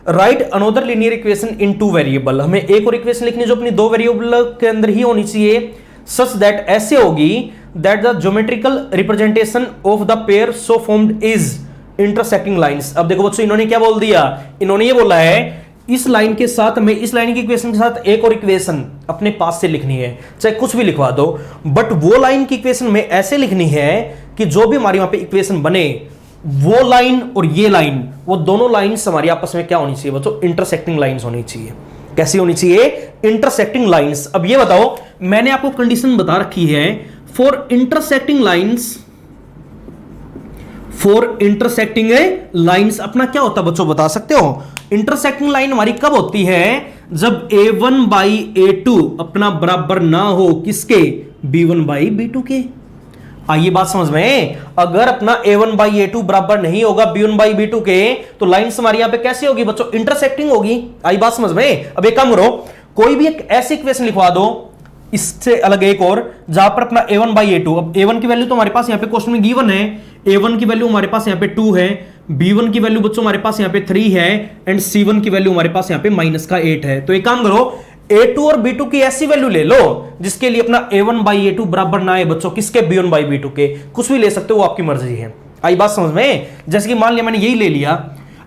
right another linear equation in 2 variable. हमें एक और इक्वेशन लिखनी जो अपनी 2 वेरिएबल के अंदर ही होनी चाहिए, सच दैट ऐसे होगी that the geometrical representation of the pair so formed is intersecting lines. अब देखो बच्चों इन्होंने क्या बोल दिया, इन्होंने ये बोला है इस लाइन के साथ हमें इस लाइन की इक्वेशन के साथ एक और इक्वेशन अपने पास से लिखनी है, चाहे कुछ भी लिखवा दो, बट वो लाइन की इक्वेशन में ऐसे लिखनी है कि जो भी हमारी वहां पे इक्वेशन बने वो लाइन और ये लाइन, वो दोनों लाइंस हमारी आपस में क्या होनी चाहिए बच्चों, इंटरसेक्टिंग लाइंस होनी चाहिए। कैसी होनी चाहिए, इंटरसेक्टिंग लाइंस। अब ये बताओ, मैंने आपको कंडीशन बता रखी है for intersecting lines, for intersecting lines अपना क्या होता है बच्चों, बता सकते हो। इंटरसेक्टिंग लाइन हमारी कब होती है, जब a1 बाई a2 अपना बराबर ना हो किसके, b1 बाई b2 के। आइए बात समझ में, अगर अपना a1 बाई a2 बराबर नहीं होगा b1 बाई b2 के, तो लाइन्स हमारी यहां पे कैसी होगी बच्चों, इंटरसेक्टिंग होगी। आई बात समझ में। अब एक काम करो, कोई भी एक ऐसी इक्वेशन लिखवा दो, इससे अलग एक और, जहां पर अपना a1 बाई a2, अब a1 की वैल्यू तो हमारे पास यहां पे क्वेश्चन में गिवन है, a1 की वैल्यू हमारे पास यहां पे 2 है, b1 की वैल्यू बच्चों हमारे पास यहां पे 3 है, एंड c1 की वैल्यू हमारे पास यहां पे माइनस का 8 है। तो एक काम करो, a2 और b2 की ऐसी वैल्यू ले लो जिसके लिए अपना a1 बाई a2 बराबर ना है बच्चों किसके, b1 बाई b2 के। कुछ भी ले सकते हो, वो आपकी मर्जी है। आई बात समझ में। जैसे कि मान लिया मैंने यही ले लिया,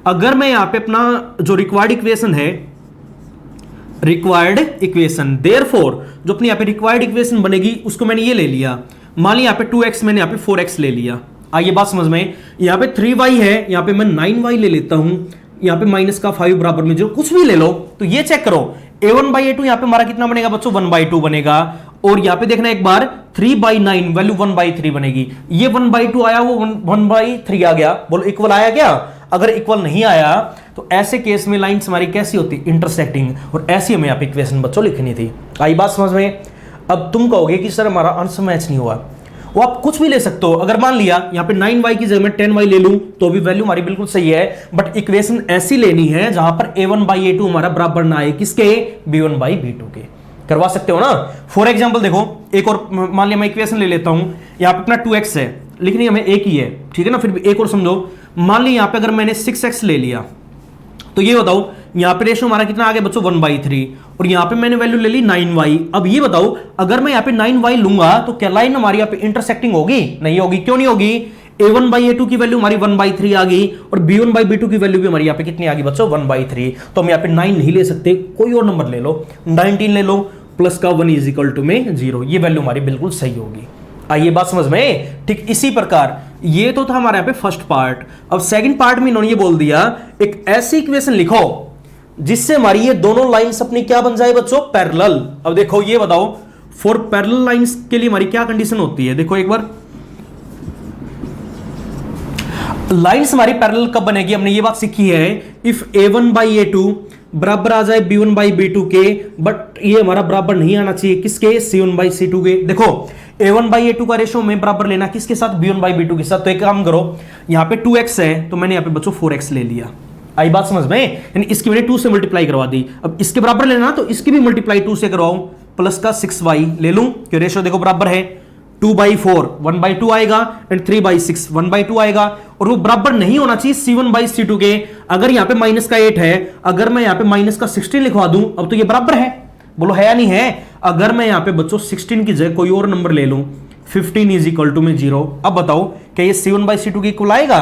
अगर मैं यहां पे अपना जो रिक्वायर्ड इक्वेशन है, रिक्वायर्ड इक्वेशन, देयरफॉर जो अपनी यहां पे रिक्वायर्ड इक्वेशन बनेगी उसको मैंने ये ले लिया, मान लिया यहां पे 2x मैंने यहां पे 4x ले लिया। आइए बात समझ में, यहां पे 3y है, यहां पे मैं 9y ले लेता हूं, यहां पे माइनस का 5 बराबर में 0, कुछ भी ले लो। तो ये चेक करो, a1 बाई a2 यहां पे हमारा कितना बनेगा बच्चों, 1 बाई 2 बनेगा, और यहां पे देखना एक बार 3 बाई 9 वैल्यू 1 बाई 3 बनेगी। ये 1 बाई 2 आया, वो 1 बाई 3 आ गया, बोलो इक्वल आया क्या। अगर इक्वल नहीं आया तो ऐसे केस में लाइंस हमारी कैसी होती, इंटरसेक्टिंग, और ऐसी हमें यहाँ पे इक्वेशन बच्चों लिखनी थी। आई बात समझ में। अब तुम कहोगे कि सर हमारा आंसर मैच नहीं हुआ, वो आप कुछ भी ले सकते हो। अगर मान लिया यहाँ पे 9y की जगह में 10y ले लूं तो भी वैल्यू हमारी बिल्कुल सही है, बट इक्वेशन ऐसी लेनी है जहां पर a1 बाई a2 हमारा बराबर ना आए किसके, b1 बाई b2 के। करवा सकते हो ना। फॉर एग्जाम्पल देखो, एक और मान लिया मैं इक्वेशन ले लेता हूं, यहाँ पे अपना 2x है, लिखनी हमें एक ही है, ठीक है ना। फिर भी एक और समझो, मान लिया यहाँ पे अगर मैंने 6x ले लिया, तो ये बताओ यहाँ पे रेशो हमारा कितना आ गया बच्चों, 1/3, और यहाँ पे मैंने वैल्यू ले ली 9y। अब ये बताओ, अगर मैं यहाँ पे 9y लूंगा तो क्या लाइन हमारी यहाँ पे इंटरसेक्टिंग होगी, नहीं होगी। क्यों नहीं होगी, a1 बाई a2 की वैल्यू हमारी 1/3 आ गई, और b1 बाई b2 की वैल्यू भी हमारी यहाँ पे कितनी आ गई बच्चों, 1/3। तो हम यहाँ पे 9 नहीं ले सकते, कोई और नंबर ले लो, 19 ले लो, प्लस का 1 इज इक्वल टू में 0, ये वैल्यू हमारी बिल्कुल सही होगी। आइए बात समझ में। ठीक इसी प्रकार ये तो था हमारे यहाँ पे फर्स्ट पार्ट। अब सेकंड पार्ट में इन्होंने ये बोल दिया, एक ऐसी इक्वेशन लिखो जिससे हमारी ये दोनों लाइंस अपनी क्या बन जाए बच्चों, पैरेलल। अब देखो ये बताओ, फॉर पैरेलल लाइंस के लिए हमारी क्या कंडीशन होती है, देखो एक बार, लाइंस हमारी पैरेलल कब बनेगी, हमने ये बात सीखी है, इफ a1 बाई a2 बराबर आ जाए b1 बाई b2 के, बट ये हमारा बराबर नहीं आना चाहिए किसके, c1 बाई c2 के। देखो a1 बाई a2 का रेशो में बराबर लेना किसके साथ, b1 बाई b2 के साथ। तो एक काम करो, यहाँ पे 2x है तो मैंने यहाँ पे बच्चों 4x ले लिया। आई बात समझ में, यानी इसकी मैंने 2 से मल्टीप्लाई करवा दी। अब इसके बराबर लेना तो इसकी भी मल्टीप्लाई 2 से करवाऊं, प्लस का 6y ले लूं, कि रेशो देखो बराबर है, 2/4 1/2 आएगा, एंड 3/6 1/2 आएगा, और वो बराबर नहीं होना चाहिए c1 बाई c2 के। अगर यहाँ पे माइनस का 8 है, अगर मैं यहाँ पे माइनस का 16 लिखवा दूं, अब तो ये बराबर है, बोलो है या नहीं है। अगर मैं यहाँ पे बच्चों 16 की जगह कोई और नंबर ले लूं, 15 इज इक्वल टू में 0, अब बताओ क्या ये c1 बाई c2 के इक्वल आएगा,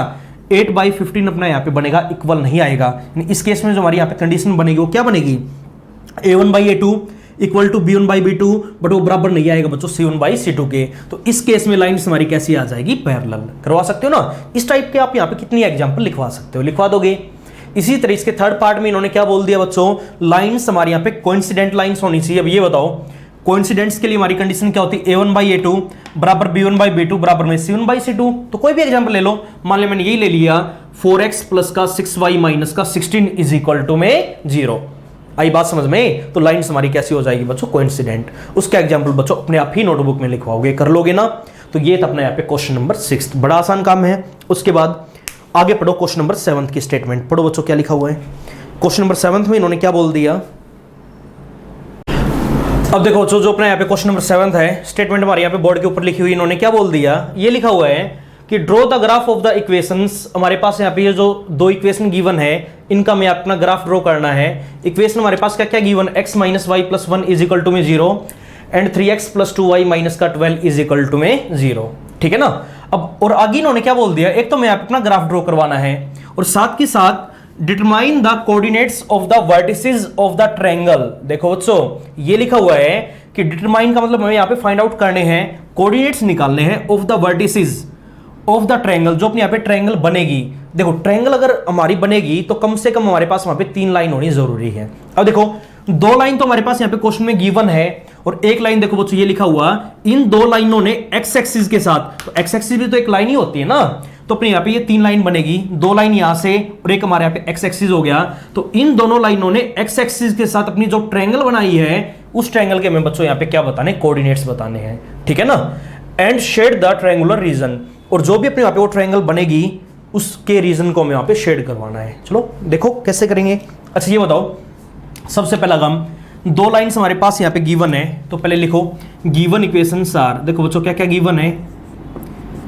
8/15 अपना यहाँ पे बनेगा, इक्वल नहीं आएगा। इस केस में जो हमारी यहाँ पे कंडीशन बनेगी वो क्या बनेगी, a1 by a2 equal to b1 by b2, but वो बराबर नहीं आएगा बच्चों c1 बाई c2 के। तो इस केस में लाइन्स हमारी कैसी आ जाएगी, पैरेलल। करवा सकते हो ना। इस टाइप के आप यहाँ पे कितनी एग्जांपल लिखवा सकते हो, लिखवा दोगे। इसी तरह इसके थर्ड पार्ट में इन्होंने क्या बोल दिया बच्चों, लाइन्स हमारे यहाँ पे कोइंसिडेंट लाइन्स होनी चाहिए। अब ये बताओ, कोइंसिडेंट्स के लिए हमारी कंडीशन क्या होती है, a1 बाई a2 बराबर b1 बाई b2 बराबर में c1 बाई c2। तो कोई भी एग्जांपल ले लो, मान लिया मैंने यही ले लिया, 4x प्लस का 6y माइनस का 16 इज इक्वल टू में 0। आई बात समझ में। तो लाइन्स हमारी कैसी हो जाएगी बच्चों, कोइंसिडेंट। उसका एग्जांपल बच्चों अपने आप ही नोटबुक में लिखवाओगे, कर लोगे ना। तो ये था अपना यहाँ पे क्वेश्चन नंबर 6, बड़ा आसान काम है। उसके बाद आगे पढ़ो क्वेश्चन नंबर 7 की स्टेटमेंट पढ़ो बच्चों, क्या लिखा हुआ है क्वेश्चन नंबर 7 में। इन्होंने क्या बोल दिया, अब देखो जो अपना यहाँ पे क्वेश्चन नंबर 7 है, स्टेटमेंट हमारे यहाँ पे बोर्ड के ऊपर लिखी हुई, इन्होंने क्या बोल दिया, ये लिखा हुआ है कि draw the graph of the equations. हमारे पास यहाँ पे ये जो दो इक्वेशन गिवन है, इनका मैं अपना ग्राफ ड्रॉ करना है। इक्वेशन हमारे पास क्या क्या given, x minus Y plus 1 is equal to में 0 and 3x plus 2y minus का 12 इज इक्वल टू में 0, ठीक है ना। अब और आगे इन्होंने क्या बोल दिया, एक तो मैं अपना ग्राफ ड्रॉ करवाना है और साथ के साथ determine the coordinates of the vertices of the triangle. देखो बच्चों ये लिखा हुआ है कि डिटरमाइन का मतलब हमें यहाँ पे फाइंड आउट करने हैं, कोऑर्डिनेट्स निकालने हैं of the vertices of the triangle, जो अपने यहाँ पे ट्रायंगल बनेगी। देखो ट्रायंगल अगर हमारी बनेगी तो कम से कम हमारे पास वहां पे 3 लाइन होनी जरूरी है। अब देखो 2 लाइन तो हमारे पास यहाँ पे क्वेश्चन में गिवन है और एक लाइन देखो बच्चों ये लिखा हुआ, इन 2 लाइनों ने एक्स एक्सिस के साथ, तो एक्स एक्सिस भी तो एक लाइन ही होती है ना, तो अपने यहाँ पे ये 3 लाइन बनेगी, 2 लाइन यहां से और एक हमारे यहाँ पे एक्स एक्सिस हो गया। तो इन दोनों लाइनों ने एक्स एक्सिस के साथ अपनी जो ट्रायंगल बनाई है, उस ट्रायंगल के हमें बच्चों यहाँ पे क्या बताने, कोऑर्डिनेट्स बताने हैं, ठीक है ना। And shade the triangular region, और जो भी अपने यहाँ पे वो ट्रायंगल बनेगी उसके रीजन को हमें यहाँ पे शेड करवाना है। चलो देखो कैसे करेंगे। अच्छा ये बताओ, सबसे पहला काम, 2 लाइन्स हमारे पास यहाँ पे गिवन है, तो पहले लिखो गिवन इक्वेशंस आर। देखो बच्चों क्या क्या गिवन है,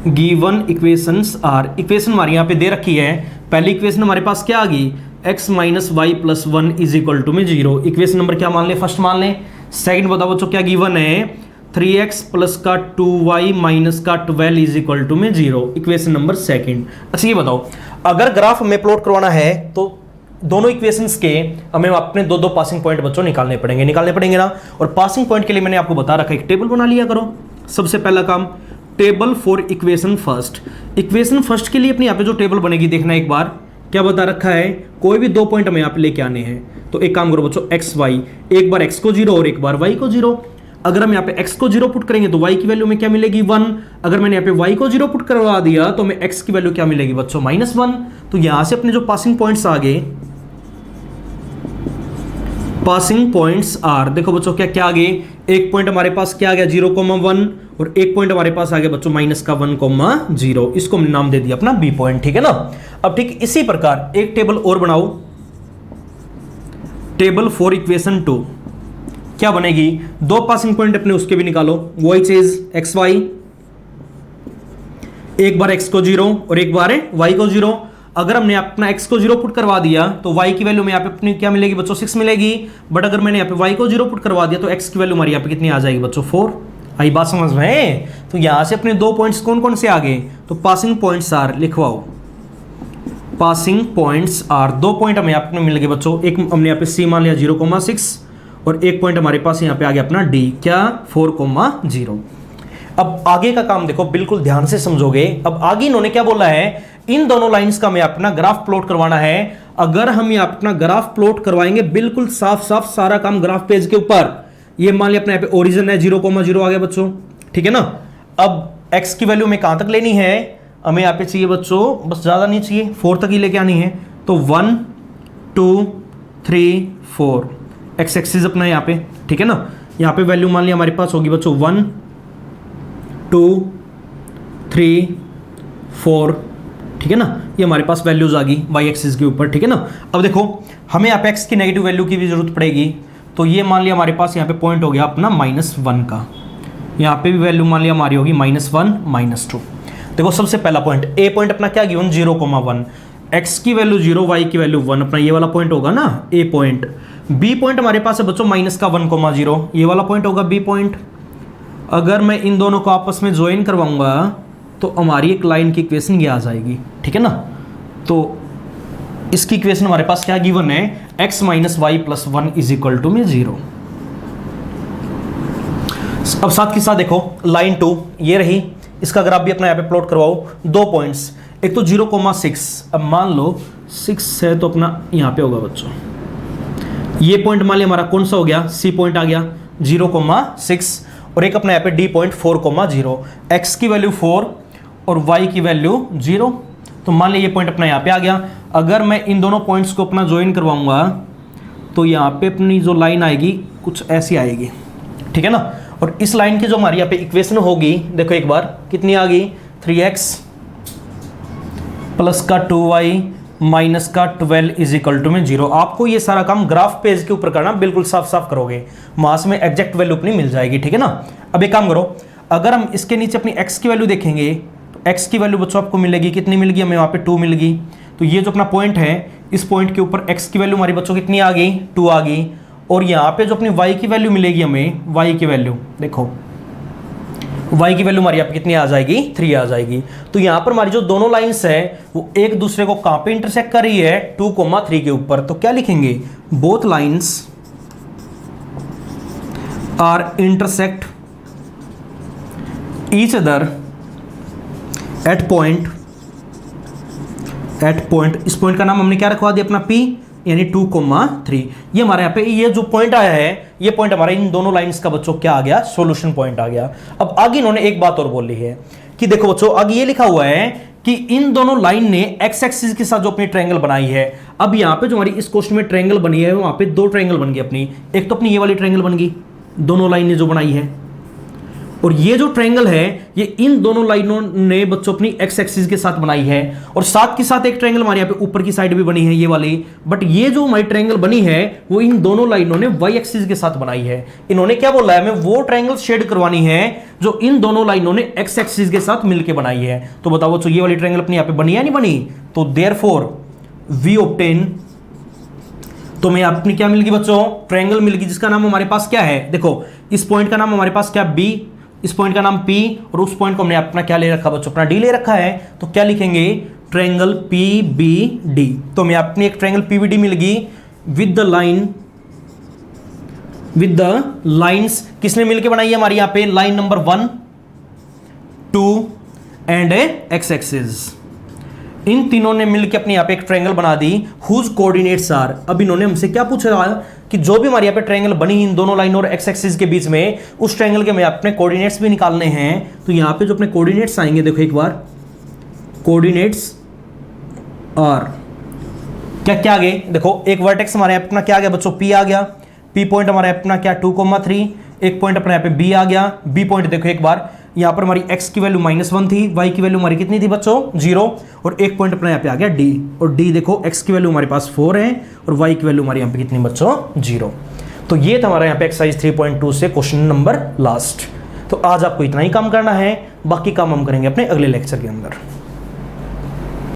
गिवन इक्वेशंस आर, इक्वेशन हमारी यहाँ पे दे रखी है। पहली इक्वेशन हमारे पास क्या आ गई, x minus Y plus 1 is equal to में 0। इक्वेशन नंबर क्या मान ले, फर्स्ट मान ले। सेकंड बताओ बच्चों क्या गिवन है, 3x प्लस का 2y माइनस का 12 इज इक्वल टू में 0, इक्वेशन नंबर सेकंड। अच्छा ये बताओ, अगर ग्राफ हमें प्लॉट करवाना है तो दोनों इक्वेशंस के हमें अपने दो पासिंग पॉइंट बच्चों निकालने पड़ेंगे ना। और पासिंग पॉइंट के लिए मैंने आपको बता रखा है, एक टेबल बना लिया करो। सबसे पहला काम, table for equation first. Equation first के लिए अपनी यहाँ पे जो टेबल बनेगी, देखना एक बार क्या बता रखा है, कोई भी 2 पॉइंट हमें यहाँ पे लेके आने हैं। तो एक काम करो बच्चों, एक्स वाई, एक बार एक्स को 0 और एक बार वाई को 0। अगर हम यहाँ पे x को 0 पुट करेंगे तो y की वैल्यू में क्या मिलेगी, 1। अगर मैंने यहाँ पे y को 0 पुट करवा दिया तो मैं x की वैल्यू क्या मिलेगी बच्चों, -1। तो यहां से अपने जो पासिंग पॉइंट्स आ गए, पासिंग पॉइंट्स आर, देखो बच्चों क्या क्या आ गए, एक पॉइंट हमारे पास क्या आ गया 0,1 और एक पॉइंट हमारे पास आ गया बच्चों -1,0। इसको हमने नाम दे दिया अपना बी पॉइंट, ठीक है ना। अब ठीक इसी प्रकार एक टेबल और बनाओ, टेबल फॉर इक्वेशन 2। क्या बनेगी, 2 पासिंग पॉइंट अपने उसके भी निकालो, वही चीज एक्स वाई, एक बार x को 0 और एक बार y को 0। अगर हमने अपना x को 0 पुट करवा दिया तो y की वैल्यू में यहाँ पे अपनी क्या मिलेगी बच्चों, 6 मिलेगी। बट अगर मैंने यहाँ पे y को 0 पुट करवा दिया तो x की वैल्यू हमारी यहाँ पे कितनी आ जाएगी बच्चों, 4। आई बात समझ में। तो यहां से अपने 2 पॉइंट्स कौन कौन से आ गए, तो पासिंग पॉइंट्स आर लिखवाओ, पासिंग पॉइंट्स आर। 2 पॉइंट हमें यहाँ पे मिल गए बच्चों, एक हमने यहाँ पे c मान लिया 0,6 और एक पॉइंट हमारे पास यहाँ पे आ गया अपना d, क्या 4,0। अब आगे का काम देखो, बिल्कुल ध्यान से समझोगे। अब आगे इन्होंने क्या बोला है, इन दोनों लाइंस का हमें अपना ग्राफ प्लॉट करवाना है। अगर हम ये अपना ग्राफ प्लॉट करवाएंगे बिल्कुल साफ साफ सारा काम ग्राफ पेज के ऊपर, ये मान लिया अपने यहाँ पे ओरिजिन है 0,0 आ गया बच्चों, ठीक है ना। अब x की वैल्यू में कहां तक लेनी है, हमें यहाँ पे चाहिए बच्चों, बस ज्यादा नहीं चाहिए, 4 तक ही लेके आनी है। तो 1 2 3 4 एक्स एक्सिस अपना यहाँ पे, ठीक है ना। यहाँ पे वैल्यू मान लिया हमारे पास होगी बच्चों 1 2 3 4, ठीक है ना। ये हमारे पास वैल्यूज आ गई वाई एक्सिस के ऊपर, ठीक है ना। अब देखो हमें यहाँ पे एक्स की नेगेटिव वैल्यू की भी जरूरत पड़ेगी, तो ये मान लिया हमारे पास यहाँ पे पॉइंट हो गया अपना -1 का। यहाँ पे भी वैल्यू मान लिया हमारी होगी -1 -2। देखो सबसे पहला पॉइंट, ए पॉइंट अपना क्या गिवन 0,1, एक्स की वैल्यू 0, वाई की वैल्यू 1, अपना ये वाला पॉइंट होगा ना ए पॉइंट। बी पॉइंट हमारे पास है बच्चों -1,0, ये वाला पॉइंट होगा बी पॉइंट। अगर मैं इन दोनों को आपस में ज्वाइन करवाऊंगा तो हमारी एक लाइन की इक्वेशन ये आ जाएगी, ठीक है ना। तो इसकी इक्वेशन हमारे पास क्या गिवन है, x minus Y plus 1 is equal to में 0। अब साथ के साथ देखो लाइन 2 ये रही, इसका ग्राफ भी अपना यहाँ पे प्लॉट करवाओ। 2 पॉइंट्स, एक तो 0,6, अब मान लो 6 है तो अपना यहाँ पे होगा बच्चों, ये पॉइंट मान लिया हमारा कौन सा हो गया, सी पॉइंट आ गया 0,6 और एक अपना यहाँ पे डी पॉइंट 4,0। एक्स की वैल्यू 4 और वाई की वैल्यू 0, तो मान लिया ये पॉइंट अपना यहाँ पे आ गया। अगर मैं इन दोनों पॉइंट्स को अपना ज्वाइन करवाऊंगा तो यहाँ पे अपनी जो लाइन आएगी कुछ ऐसी आएगी, ठीक है ना। और इस लाइन की जो हमारी यहाँ पे इक्वेशन होगी, देखो एक बार कितनी आ गई, 3x प्लस का 2y माइनस का 12 इज इक्वल टू में 0। आपको ये सारा काम ग्राफ पेज के ऊपर करना, बिल्कुल साफ साफ करोगे, मास में एग्जैक्ट वैल्यू अपनी मिल जाएगी, ठीक है ना। अब एक काम करो, अगर हम इसके नीचे अपनी x की वैल्यू देखेंगे तो x की वैल्यू बच्चों आपको मिलेगी कितनी, मिल गई हमें वहाँ पे 2 मिल गई। तो ये जो अपना पॉइंट है, इस पॉइंट के ऊपर x की वैल्यू हमारी बच्चों कितनी आ गई, 2 आ गई। और यहाँ पे जो अपनी y की वैल्यू मिलेगी हमें, y की वैल्यू देखो, y की वैल्यू हमारी यहाँ पे कितनी आ जाएगी, 3 आ जाएगी। तो यहाँ पर हमारी जो दोनों लाइंस है वो एक दूसरे को कहाँ पे इंटरसेक्ट कर रही है, 2,3 के ऊपर। तो क्या लिखेंगे, both lines are intersect each other at point, इस पॉइंट का नाम हमने क्या रखवा दिया अपना P, यानी 2,3। ये हमारे यहाँ पे ये जो पॉइंट आया है, ये पॉइंट हमारे इन दोनों लाइंस का बच्चों क्या आ गया, सॉल्यूशन पॉइंट आ गया। अब आगे इन्होंने एक बात और बोली है कि देखो बच्चों, आगे ये लिखा हुआ है कि इन दोनों लाइन ने एक्स एक्सिस के साथ जो अपनी ट्रायंगल बनाई है। अब यहाँ पे जो हमारी इस क्वेश्चन में ट्रायंगल बनी है, वहां पे 2 ट्रायंगल बन गई अपनी। एक तो अपनी ये वाली ट्रायंगल बन गई, दोनों लाइन ने जो बनाई है, और ये जो ट्रायंगल है ये इन दोनों लाइनों ने बच्चों अपनी एक्स एक्सिस के साथ बनाई है। और साथ के साथ एक ट्रायंगल हमारे यहाँ पे ऊपर की साइड भी बनी है, ये वाली। बट ये जो हमारी ट्रायंगल बनी है वो इन दोनों लाइनों ने वाई एक्सिस के साथ बनाई है। इन्होंने क्या बोला है, हमें वो ट्रायंगल शेड करवानी है जो इन दोनों लाइनों ने एक्स एक्सिस के साथ मिलकर बनाई है। तो बताओ बच्चों, ये वाली ट्रायंगल अपनी यहाँ पे बनी है नहीं बनी? तो देयरफॉर वी ऑब्टेन, तो हमें अपनी क्या मिल गई बच्चों, ट्रायंगल मिल गई जिसका नाम हमारे पास क्या है, देखो इस पॉइंट का नाम हमारे पास क्या, बी, इस पॉइंट का नाम P, और उस पॉइंट को हमने अपना क्या ले रखा बच्चों, अपना D ले रखा है। तो क्या लिखेंगे, ट्रायंगल PBD। तो हमें अपनी एक ट्रायंगल PBD मिल गई विद द लाइंस, किसने मिलके बनाई है हमारी यहाँ पे, line number 1, 2 and X axis. इन तीनों ने मिलकर अपने यहाँ पे एक ट्रायंगल बना दी हुज कोऑर्डिनेट्स आर। अब इन्होंने हमसे क्या पूछा कि जो भी हमारे यहाँ पे ट्रायंगल बनी इन दोनों लाइन और एक्स एक्सिस के बीच में, उस ट्रायंगल के हमें अपने कोऑर्डिनेट्स भी निकालने हैं। तो यहाँ पे जो अपने कोऑर्डिनेट्स आएंगे, देखो एक बार, कोऑर्डिनेट्स आर क्या क्या आ गए, देखो एक वर्टेक्स हमारे यहाँ अपना क्या आ गया बच्चों, P आ गया, P पॉइंट हमारे अपना क्या 2,3, एक पॉइंट अपने यहाँ पे B आ गया, B पॉइंट देखो एक बार, यहाँ पर हमारी x की वैल्यू -1 थी, y की वैल्यू हमारी कितनी थी बच्चों, 0, और एक पॉइंट अपना यहाँ पे आ गया D, और D देखो x की वैल्यू हमारे पास 4 है और y की वैल्यू हमारे यहाँ पे कितनी बच्चों, 0। तो ये था हमारा यहाँ पे एक्सरसाइज 3.2 से क्वेश्चन नंबर लास्ट। तो आज आपको इतना ही काम करना है, बाकी काम हम करेंगे अपने अगले लेक्चर के अंदर।